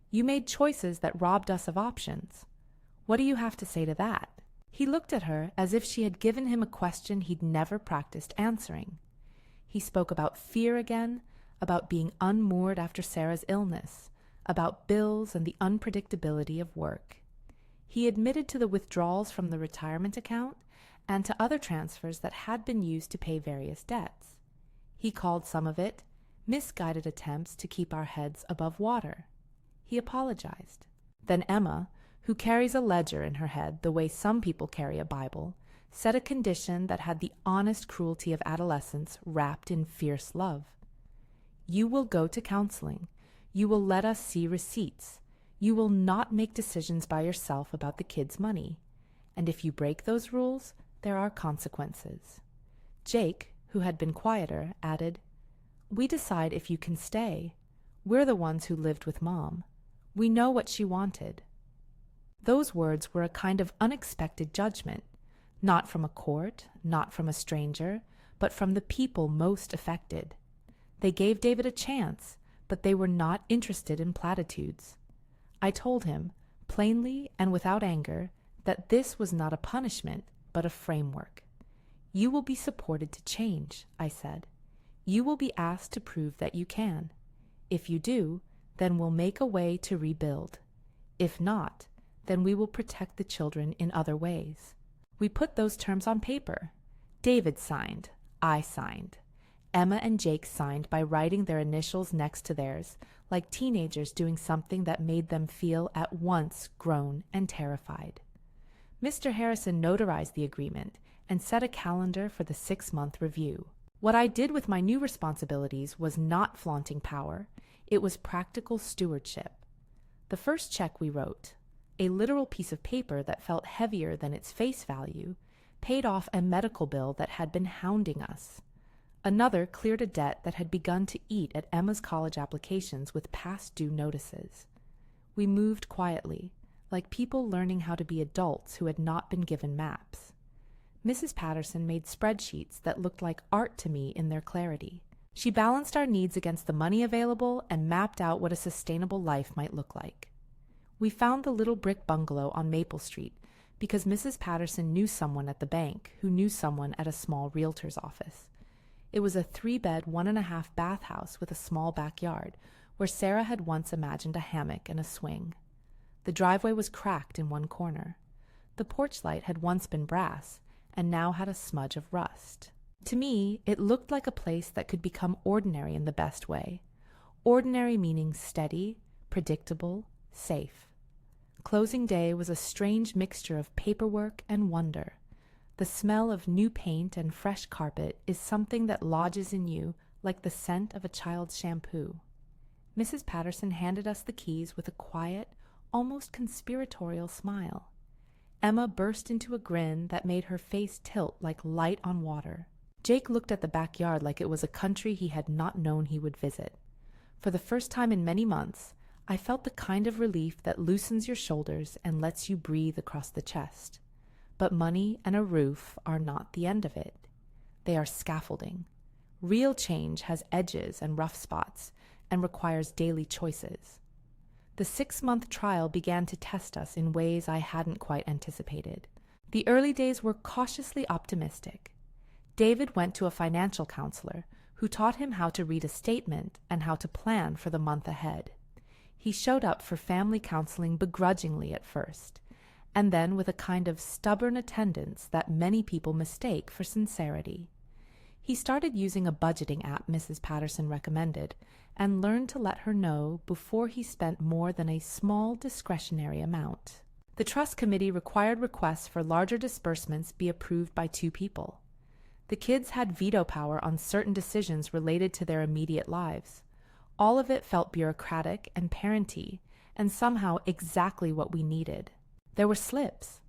"You made choices that robbed us of options. What do you have to say to that?" He looked at her as if she had given him a question he'd never practiced answering. He spoke about fear again, about being unmoored after Sarah's illness, about bills and the unpredictability of work. He admitted to the withdrawals from the retirement account and to other transfers that had been used to pay various debts. He called some of it misguided attempts to keep our heads above water. He apologized. Then Emma, who carries a ledger in her head the way some people carry a Bible, set a condition that had the honest cruelty of adolescence wrapped in fierce love. "You will go to counseling. You will let us see receipts. You will not make decisions by yourself about the kids' money. And if you break those rules, there are consequences." Jake, who had been quieter, added, "We decide if you can stay. We're the ones who lived with Mom. We know what she wanted." Those words were a kind of unexpected judgment, not from a court, not from a stranger, but from the people most affected. They gave David a chance, but they were not interested in platitudes. I told him, plainly and without anger, that this was not a punishment, but a framework. "You will be supported to change," I said. "You will be asked to prove that you can. If you do, then we'll make a way to rebuild. If not, then we will protect the children in other ways." We put those terms on paper. David signed. I signed. Emma and Jake signed by writing their initials next to theirs, like teenagers doing something that made them feel at once grown and terrified. Mr. Harrison notarized the agreement and set a calendar for the 6-month review. What I did with my new responsibilities was not flaunting power. It was practical stewardship. The first check we wrote, a literal piece of paper that felt heavier than its face value, paid off a medical bill that had been hounding us. Another cleared a debt that had begun to eat at Emma's college applications with past due notices. We moved quietly, like people learning how to be adults who had not been given maps. Mrs. Patterson made spreadsheets that looked like art to me in their clarity. She balanced our needs against the money available and mapped out what a sustainable life might look like. We found the little brick bungalow on Maple Street because Mrs. Patterson knew someone at the bank who knew someone at a small realtor's office. It was a 3-bed, 1.5 bath house with a small backyard, where Sarah had once imagined a hammock and a swing. The driveway was cracked in one corner. The porch light had once been brass, and now had a smudge of rust. To me, it looked like a place that could become ordinary in the best way. Ordinary meaning steady, predictable, safe. Closing day was a strange mixture of paperwork and wonder. The smell of new paint and fresh carpet is something that lodges in you like the scent of a child's shampoo. Mrs. Patterson handed us the keys with a quiet, almost conspiratorial smile. Emma burst into a grin that made her face tilt like light on water. Jake looked at the backyard like it was a country he had not known he would visit. For the first time in many months, I felt the kind of relief that loosens your shoulders and lets you breathe across the chest. But money and a roof are not the end of it. They are scaffolding. Real change has edges and rough spots and requires daily choices. The 6-month trial began to test us in ways I hadn't quite anticipated. The early days were cautiously optimistic. David went to a financial counselor who taught him how to read a statement and how to plan for the month ahead. He showed up for family counseling begrudgingly at first, and then with a kind of stubborn attendance that many people mistake for sincerity. He started using a budgeting app Mrs. Patterson recommended and learned to let her know before he spent more than a small discretionary amount. The trust committee required requests for larger disbursements be approved by 2 people. The kids had veto power on certain decisions related to their immediate lives. All of it felt bureaucratic and parenty, and somehow exactly what we needed. There were slips.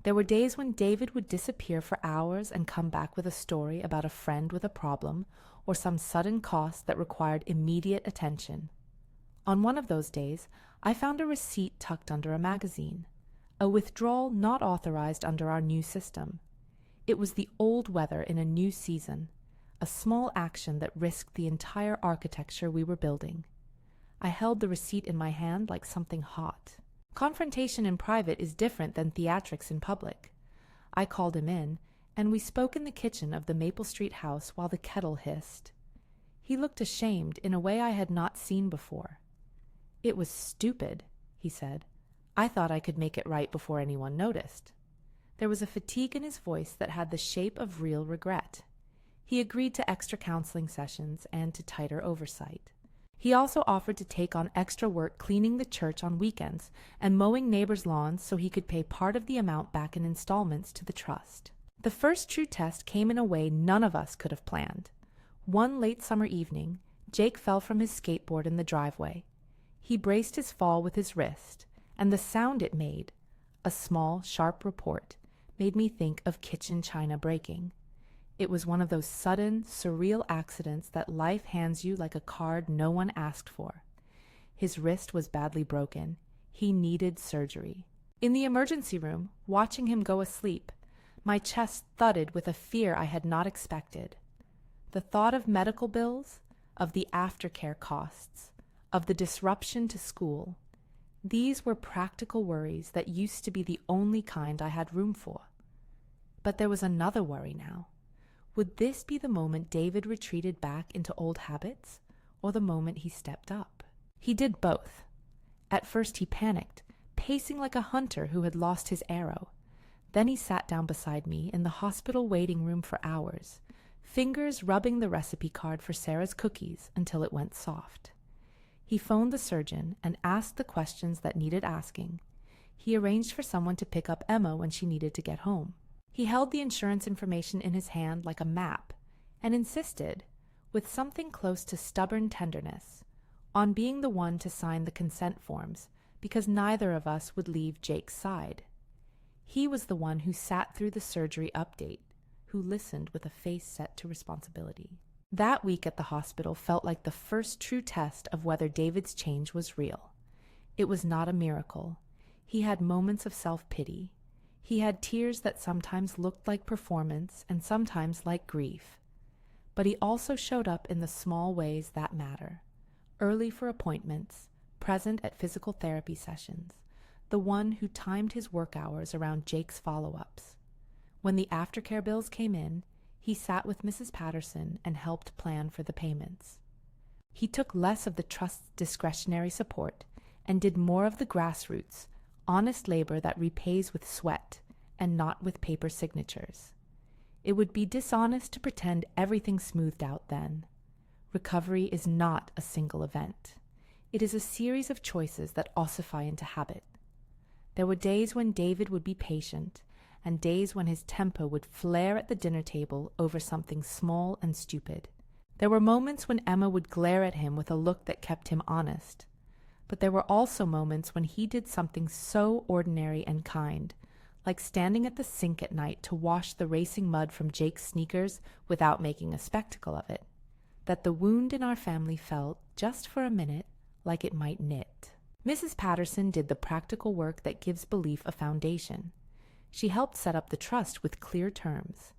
There were days when David would disappear for hours and come back with a story about a friend with a problem or some sudden cost that required immediate attention. On one of those days, I found a receipt tucked under a magazine, a withdrawal not authorized under our new system. It was the old weather in a new season, a small action that risked the entire architecture we were building. I held the receipt in my hand like something hot. Confrontation in private is different than theatrics in public. I called him in, and we spoke in the kitchen of the Maple Street house while the kettle hissed. He looked ashamed in a way I had not seen before. "It was stupid," he said. "I thought I could make it right before anyone noticed." There was a fatigue in his voice that had the shape of real regret. He agreed to extra counseling sessions and to tighter oversight. He also offered to take on extra work cleaning the church on weekends and mowing neighbors' lawns so he could pay part of the amount back in installments to the trust. The first true test came in a way none of us could have planned. One late summer evening, Jake fell from his skateboard in the driveway. He braced his fall with his wrist, and the sound it made, a small, sharp report, made me think of kitchen china breaking. It was one of those sudden, surreal accidents that life hands you like a card no one asked for. His wrist was badly broken. He needed surgery. In the emergency room, watching him go asleep, my chest thudded with a fear I had not expected. The thought of medical bills, of the aftercare costs, of the disruption to school, these were practical worries that used to be the only kind I had room for. But there was another worry now. Would this be the moment David retreated back into old habits, or the moment he stepped up? He did both. At first he panicked, pacing like a hunter who had lost his arrow. Then he sat down beside me in the hospital waiting room for hours, fingers rubbing the recipe card for Sarah's cookies until it went soft. He phoned the surgeon and asked the questions that needed asking. He arranged for someone to pick up Emma when she needed to get home. He held the insurance information in his hand like a map and insisted, with something close to stubborn tenderness, on being the one to sign the consent forms because neither of us would leave Jake's side. He was the one who sat through the surgery update, who listened with a face set to responsibility. That week at the hospital felt like the first true test of whether David's change was real. It was not a miracle. He had moments of self-pity. He had tears that sometimes looked like performance and sometimes like grief. But he also showed up in the small ways that matter. Early for appointments, present at physical therapy sessions, the one who timed his work hours around Jake's follow-ups. When the aftercare bills came in, he sat with Mrs. Patterson and helped plan for the payments. He took less of the trust's discretionary support and did more of the grassroots, honest labor that repays with sweat and not with paper signatures. It would be dishonest to pretend everything's smoothed out then. Recovery is not a single event. It is a series of choices that ossify into habit. There were days when David would be patient, and days when his temper would flare at the dinner table over something small and stupid. There were moments when Emma would glare at him with a look that kept him honest. But there were also moments when he did something so ordinary and kind, like standing at the sink at night to wash the racing mud from Jake's sneakers without making a spectacle of it, that the wound in our family felt, just for a minute, like it might knit. Mrs. Patterson did the practical work that gives belief a foundation. She helped set up the trust with clear terms.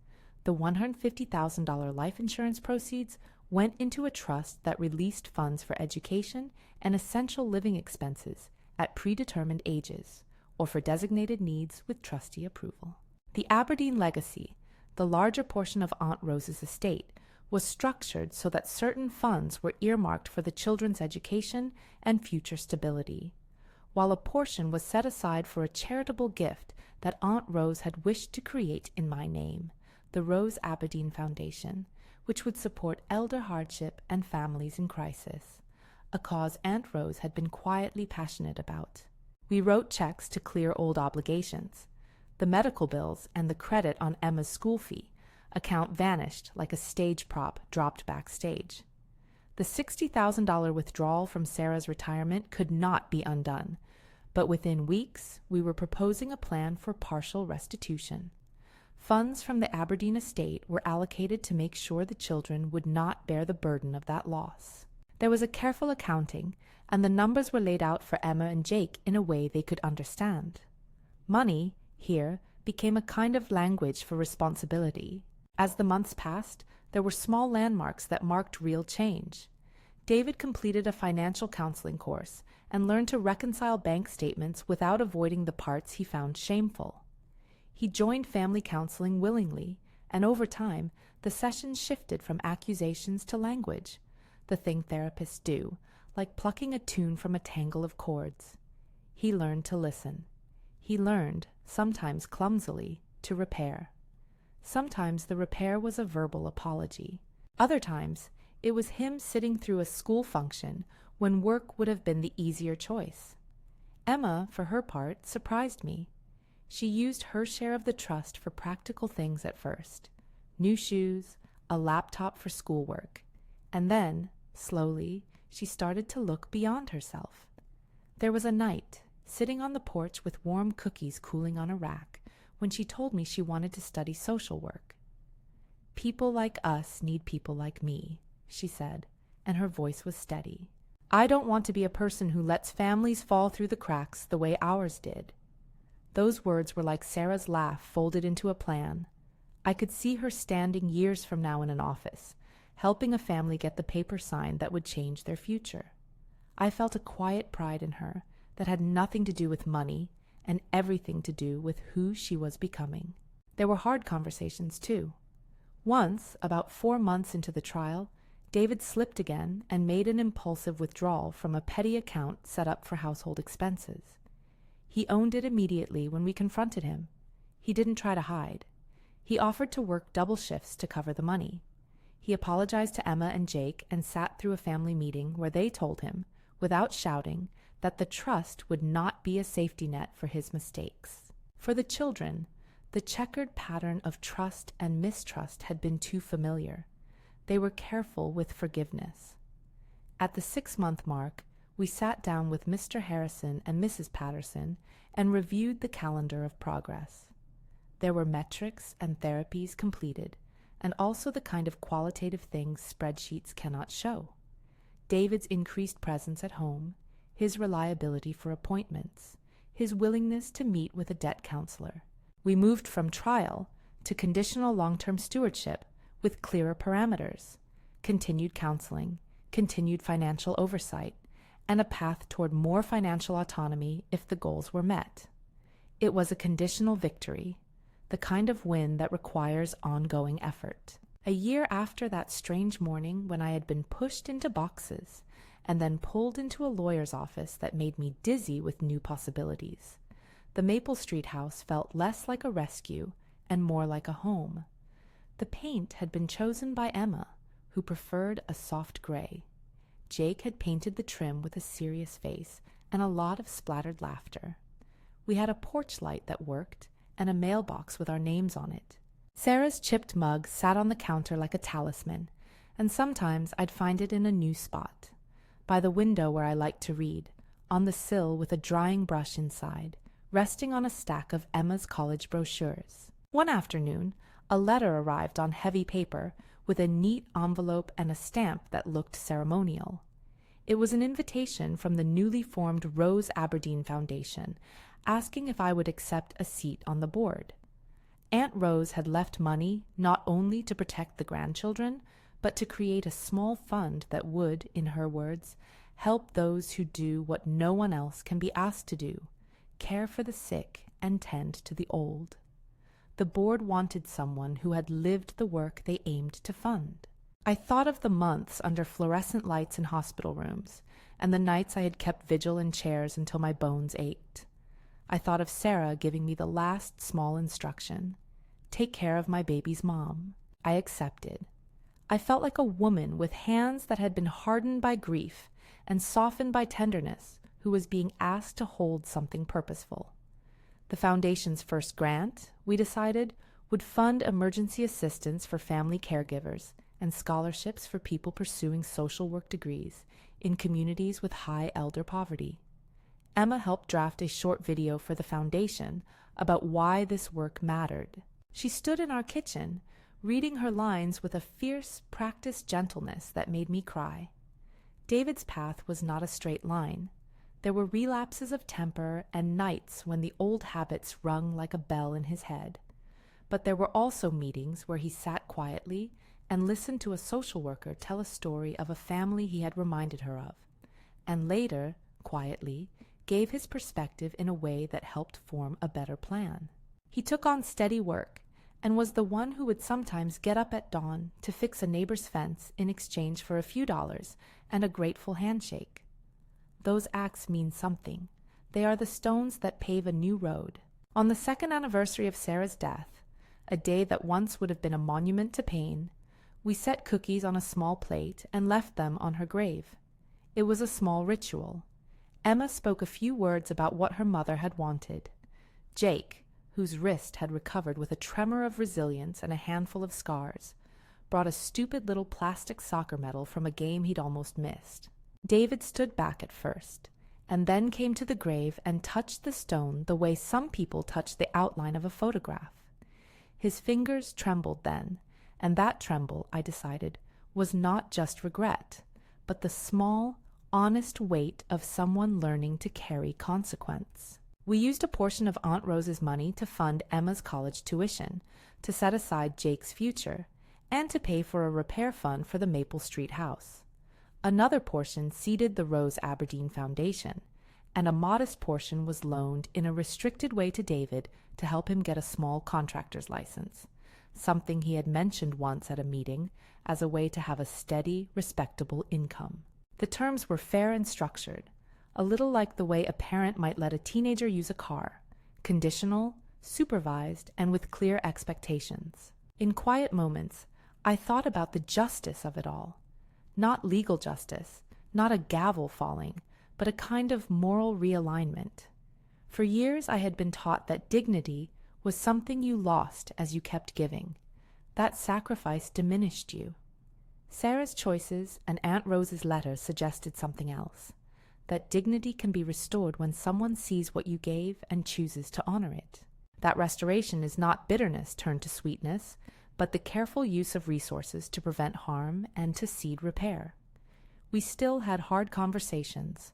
The $150,000 life insurance proceeds went into a trust that released funds for education and essential living expenses at predetermined ages, or for designated needs with trustee approval. The Aberdeen legacy, the larger portion of Aunt Rose's estate, was structured so that certain funds were earmarked for the children's education and future stability, while a portion was set aside for a charitable gift that Aunt Rose had wished to create in my name, the Rose Aberdeen Foundation, which would support elder hardship and families in crisis, a cause Aunt Rose had been quietly passionate about. We wrote checks to clear old obligations. The medical bills and the credit on Emma's school fee account vanished like a stage prop dropped backstage. The $60,000 withdrawal from Sarah's retirement could not be undone, but within weeks we were proposing a plan for partial restitution. Funds from the Aberdeen estate were allocated to make sure the children would not bear the burden of that loss. There was a careful accounting, and the numbers were laid out for Emma and Jake in a way they could understand. Money, here, became a kind of language for responsibility. As the months passed, there were small landmarks that marked real change. David completed a financial counseling course and learned to reconcile bank statements without avoiding the parts he found shameful. He joined family counseling willingly, and over time, the sessions shifted from accusations to language, the thing therapists do, like plucking a tune from a tangle of chords. He learned to listen. He learned, sometimes clumsily, to repair. Sometimes the repair was a verbal apology. Other times, it was him sitting through a school function when work would have been the easier choice. Emma, for her part, surprised me. She used her share of the trust for practical things at first. New shoes, a laptop for schoolwork. And then, slowly, she started to look beyond herself. There was a night, sitting on the porch with warm cookies cooling on a rack, when she told me she wanted to study social work. "People like us need people like me," she said, and her voice was steady. "I don't want to be a person who lets families fall through the cracks the way ours did." Those words were like Sarah's laugh folded into a plan. I could see her standing years from now in an office, helping a family get the paper signed that would change their future. I felt a quiet pride in her that had nothing to do with money and everything to do with who she was becoming. There were hard conversations, too. Once, about 4 months into the trial, David slipped again and made an impulsive withdrawal from a petty account set up for household expenses. He owned it immediately when we confronted him. He didn't try to hide. He offered to work double shifts to cover the money. He apologized to Emma and Jake and sat through a family meeting where they told him, without shouting, that the trust would not be a safety net for his mistakes. For the children, the checkered pattern of trust and mistrust had been too familiar. They were careful with forgiveness. At the 6-month mark, we sat down with Mr. Harrison and Mrs. Patterson and reviewed the calendar of progress. There were metrics and therapies completed, and also the kind of qualitative things spreadsheets cannot show. David's increased presence at home, his reliability for appointments, his willingness to meet with a debt counselor. We moved from trial to conditional long-term stewardship with clearer parameters, continued counseling, continued financial oversight, and a path toward more financial autonomy if the goals were met. It was a conditional victory, the kind of win that requires ongoing effort. A year after that strange morning when I had been pushed into boxes and then pulled into a lawyer's office that made me dizzy with new possibilities, The Maple Street house felt less like a rescue and more like a home. The paint had been chosen by Emma, who preferred a soft gray. Jake had painted the trim with a serious face and a lot of splattered laughter. We had a porch light that worked and a mailbox with our names on it. Sarah's chipped mug sat on the counter like a talisman, and sometimes I'd find it in a new spot. By the window where I liked to read, on the sill with a drying brush inside, resting on a stack of Emma's college brochures. One afternoon, a letter arrived on heavy paper with a neat envelope and a stamp that looked ceremonial. It was an invitation from the newly formed Rose Aberdeen Foundation, asking if I would accept a seat on the board. Aunt Rose had left money not only to protect the grandchildren, but to create a small fund that would, in her words, help those who do what no one else can be asked to do, care for the sick and tend to the old. The board wanted someone who had lived the work they aimed to fund. I thought of the months under fluorescent lights in hospital rooms, and the nights I had kept vigil in chairs until my bones ached. I thought of Sarah giving me the last small instruction: take care of my baby's mom. I accepted. I felt like a woman with hands that had been hardened by grief and softened by tenderness, who was being asked to hold something purposeful. The foundation's first grant, we decided, would fund emergency assistance for family caregivers and scholarships for people pursuing social work degrees in communities with high elder poverty. Emma helped draft a short video for the foundation about why this work mattered. She stood in our kitchen, reading her lines with a fierce, practiced gentleness that made me cry. David's path was not a straight line. There were relapses of temper and nights when the old habits rung like a bell in his head. But there were also meetings where he sat quietly and listened to a social worker tell a story of a family he had reminded her of, and later, quietly, gave his perspective in a way that helped form a better plan. He took on steady work and was the one who would sometimes get up at dawn to fix a neighbor's fence in exchange for a few dollars and a grateful handshake. Those acts mean something. They are the stones that pave a new road. On the second anniversary of Sarah's death, a day that once would have been a monument to pain, we set cookies on a small plate and left them on her grave. It was a small ritual. Emma spoke a few words about what her mother had wanted. Jake, whose wrist had recovered with a tremor of resilience and a handful of scars, brought a stupid little plastic soccer medal from a game he'd almost missed. David stood back at first, and then came to the grave and touched the stone the way some people touch the outline of a photograph. His fingers trembled then, and that tremble, I decided, was not just regret, but the small, honest weight of someone learning to carry consequence. We used a portion of Aunt Rose's money to fund Emma's college tuition, to set aside Jake's future, and to pay for a repair fund for the Maple Street house. Another portion seeded the Rose Aberdeen Foundation, and a modest portion was loaned in a restricted way to David to help him get a small contractor's license, something he had mentioned once at a meeting as a way to have a steady, respectable income. The terms were fair and structured, a little like the way a parent might let a teenager use a car, conditional, supervised, and with clear expectations. In quiet moments, I thought about the justice of it all. Not legal justice, not a gavel falling, but a kind of moral realignment. For years I had been taught that dignity was something you lost as you kept giving. That sacrifice diminished you. Sarah's choices and Aunt Rose's letter suggested something else, that dignity can be restored when someone sees what you gave and chooses to honor it. That restoration is not bitterness turned to sweetness, but the careful use of resources to prevent harm and to seed repair. We still had hard conversations.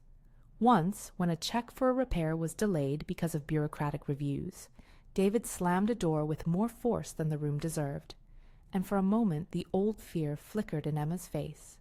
Once, when a check for a repair was delayed because of bureaucratic reviews, David slammed a door with more force than the room deserved, and for a moment the old fear flickered in Emma's face.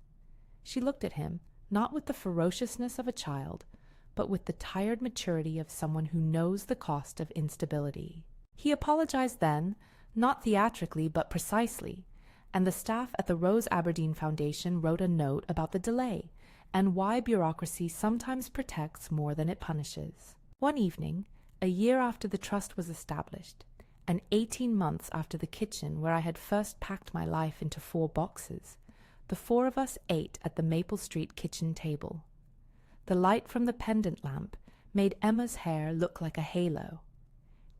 She looked at him, not with the ferociousness of a child, but with the tired maturity of someone who knows the cost of instability. He apologized then, not theatrically but precisely, and the staff at the Rose Aberdeen Foundation wrote a note about the delay and why bureaucracy sometimes protects more than it punishes. One evening, a year after the trust was established, and 18 months after the kitchen where I had first packed my life into 4 boxes, the 4 of us ate at the Maple Street kitchen table. The light from the pendant lamp made Emma's hair look like a halo.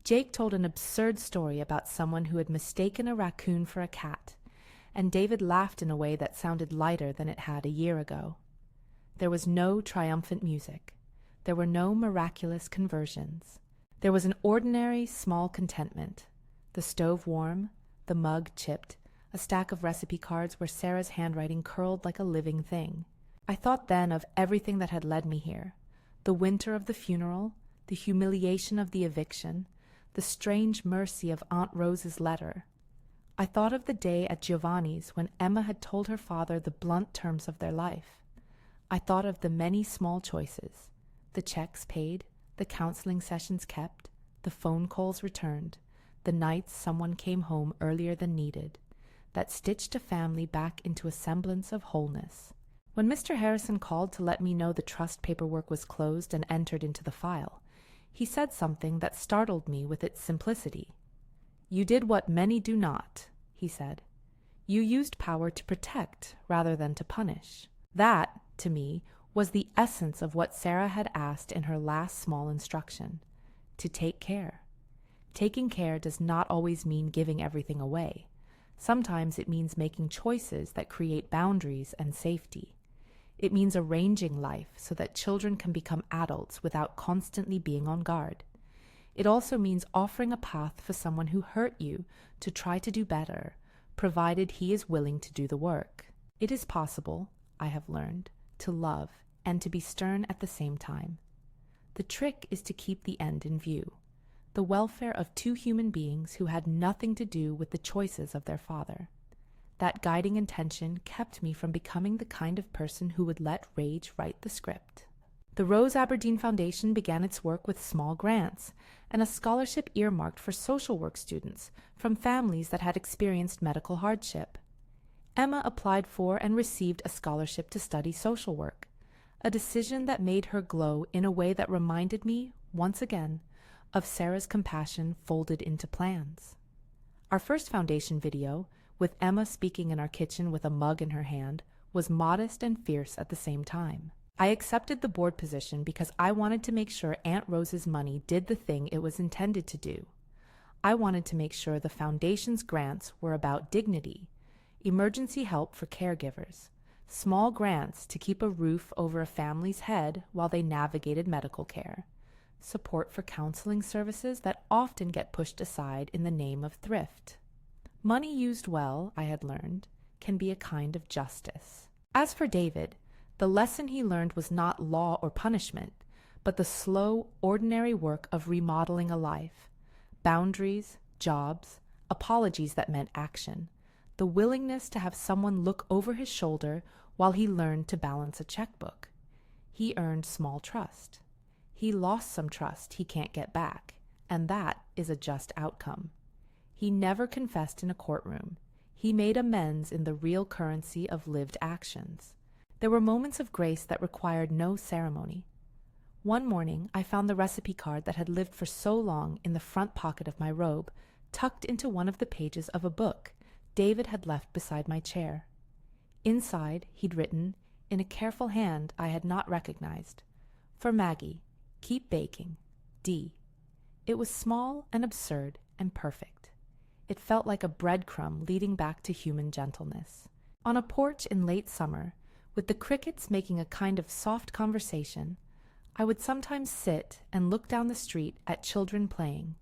Jake told an absurd story about someone who had mistaken a raccoon for a cat, and David laughed in a way that sounded lighter than it had a year ago. There was no triumphant music. There were no miraculous conversions. There was an ordinary, small contentment. The stove warm, the mug chipped, a stack of recipe cards where Sarah's handwriting curled like a living thing. I thought then of everything that had led me here. The winter of the funeral, the humiliation of the eviction, the strange mercy of Aunt Rose's letter. I thought of the day at Giovanni's when Emma had told her father the blunt terms of their life. I thought of the many small choices, the checks paid, the counseling sessions kept, the phone calls returned, the nights someone came home earlier than needed, that stitched a family back into a semblance of wholeness. When Mr. Harrison called to let me know the trust paperwork was closed and entered into the file, he said something that startled me with its simplicity. "You did what many do not," he said. "You used power to protect rather than to punish." That, to me, was the essence of what Sarah had asked in her last small instruction, to take care. Taking care does not always mean giving everything away. Sometimes it means making choices that create boundaries and safety. It means arranging life so that children can become adults without constantly being on guard. It also means offering a path for someone who hurt you to try to do better, provided he is willing to do the work. It is possible, I have learned, to love and to be stern at the same time. The trick is to keep the end in view, the welfare of 2 human beings who had nothing to do with the choices of their father. That guiding intention kept me from becoming the kind of person who would let rage write the script. The Rose Aberdeen Foundation began its work with small grants and a scholarship earmarked for social work students from families that had experienced medical hardship. Emma applied for and received a scholarship to study social work, a decision that made her glow in a way that reminded me, once again, of Sarah's compassion folded into plans. Our first foundation video, with Emma speaking in our kitchen with a mug in her hand, was modest and fierce at the same time. I accepted the board position because I wanted to make sure Aunt Rose's money did the thing it was intended to do. I wanted to make sure the foundation's grants were about dignity, emergency help for caregivers, small grants to keep a roof over a family's head while they navigated medical care, support for counseling services that often get pushed aside in the name of thrift. Money used well, I had learned, can be a kind of justice. As for David, the lesson he learned was not law or punishment, but the slow, ordinary work of remodeling a life. Boundaries, jobs, apologies that meant action, the willingness to have someone look over his shoulder while he learned to balance a checkbook. He earned small trust. He lost some trust he can't get back, and that is a just outcome. He never confessed in a courtroom. He made amends in the real currency of lived actions. There were moments of grace that required no ceremony. One morning, I found the recipe card that had lived for so long in the front pocket of my robe, tucked into one of the pages of a book David had left beside my chair. Inside, he'd written, in a careful hand I had not recognized, "For Maggie, keep baking, D." It was small and absurd and perfect. It felt like a breadcrumb leading back to human gentleness. On a porch in late summer, with the crickets making a kind of soft conversation, I would sometimes sit and look down the street at children playing.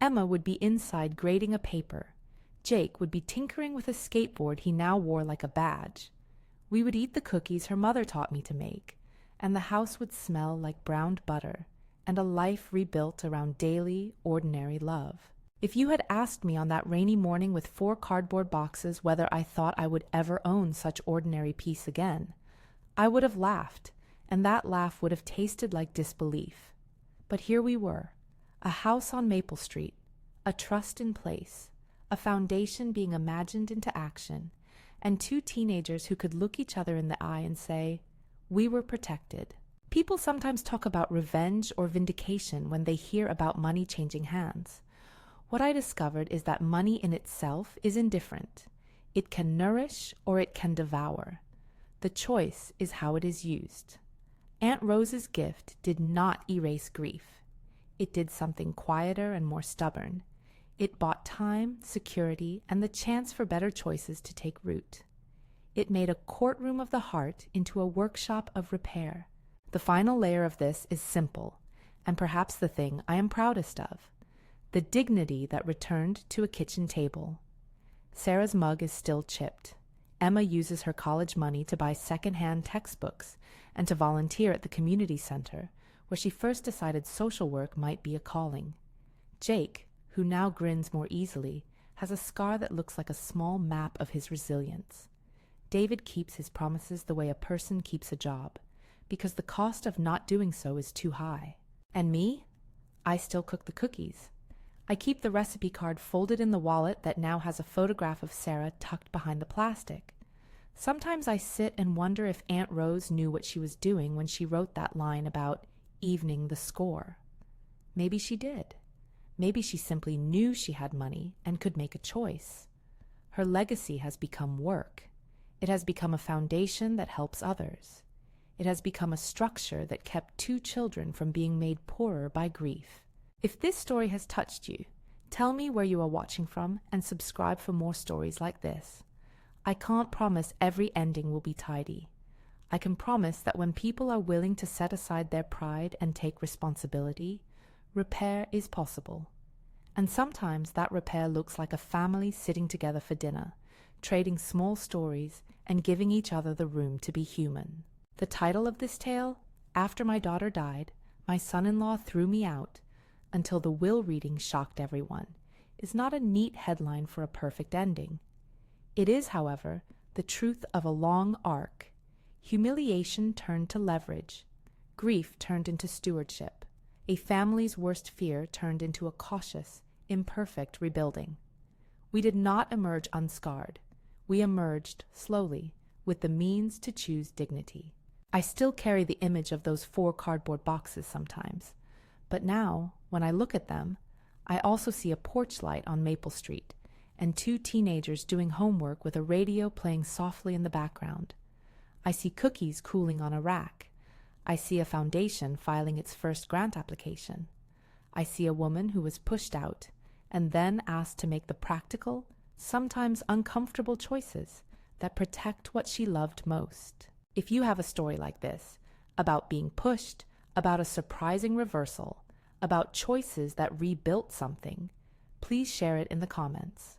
Emma would be inside grading a paper. Jake would be tinkering with a skateboard he now wore like a badge. We would eat the cookies her mother taught me to make, and the house would smell like browned butter, and a life rebuilt around daily, ordinary love. If you had asked me on that rainy morning with 4 cardboard boxes whether I thought I would ever own such ordinary peace again, I would have laughed, and that laugh would have tasted like disbelief. But here we were, a house on Maple Street, a trust in place, a foundation being imagined into action, and 2 teenagers who could look each other in the eye and say, "We were protected." People sometimes talk about revenge or vindication when they hear about money changing hands. What I discovered is that money in itself is indifferent. It can nourish or it can devour. The choice is how it is used. Aunt Rose's gift did not erase grief. It did something quieter and more stubborn. It bought time, security, and the chance for better choices to take root. It made a courtroom of the heart into a workshop of repair. The final layer of this is simple, and perhaps the thing I am proudest of: the dignity that returned to a kitchen table. Sarah's mug is still chipped. Emma uses her college money to buy second-hand textbooks and to volunteer at the community center, where she first decided social work might be a calling. Jake, who now grins more easily, has a scar that looks like a small map of his resilience. David keeps his promises the way a person keeps a job, because the cost of not doing so is too high. And me? I still cook the cookies. I keep the recipe card folded in the wallet that now has a photograph of Sarah tucked behind the plastic. Sometimes I sit and wonder if Aunt Rose knew what she was doing when she wrote that line about evening the score. Maybe she did. Maybe she simply knew she had money and could make a choice. Her legacy has become work. It has become a foundation that helps others. It has become a structure that kept 2 children from being made poorer by grief. If this story has touched you, tell me where you are watching from and subscribe for more stories like this. I can't promise every ending will be tidy. I can promise that when people are willing to set aside their pride and take responsibility, repair is possible. And sometimes that repair looks like a family sitting together for dinner, trading small stories and giving each other the room to be human. The title of this tale, After My Daughter Died, My Son-in-Law Threw Me Out, Until the Will Reading Shocked Everyone, is not a neat headline for a perfect ending. It is, however, the truth of a long arc. Humiliation turned to leverage. Grief turned into stewardship. A family's worst fear turned into a cautious, imperfect rebuilding. We did not emerge unscarred. We emerged, slowly, with the means to choose dignity. I still carry the image of those 4 cardboard boxes sometimes. But now, when I look at them, I also see a porch light on Maple Street and 2 teenagers doing homework with a radio playing softly in the background. I see cookies cooling on a rack. I see a foundation filing its first grant application. I see a woman who was pushed out and then asked to make the practical, sometimes uncomfortable choices that protect what she loved most. If you have a story like this, about being pushed, about a surprising reversal, about choices that rebuilt something, please share it in the comments.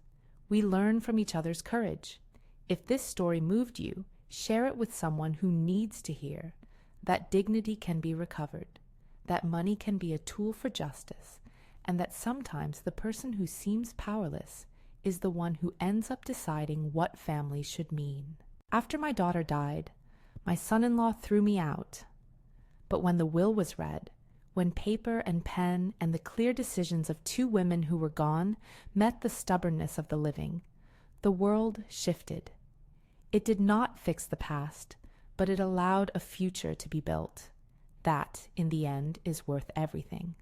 We learn from each other's courage. If this story moved you, share it with someone who needs to hear that dignity can be recovered, that money can be a tool for justice, and that sometimes the person who seems powerless is the one who ends up deciding what family should mean. After my daughter died, my son-in-law threw me out. But when the will was read, when paper and pen and the clear decisions of 2 women who were gone met the stubbornness of the living, the world shifted. It did not fix the past, but it allowed a future to be built. That, in the end, is worth everything.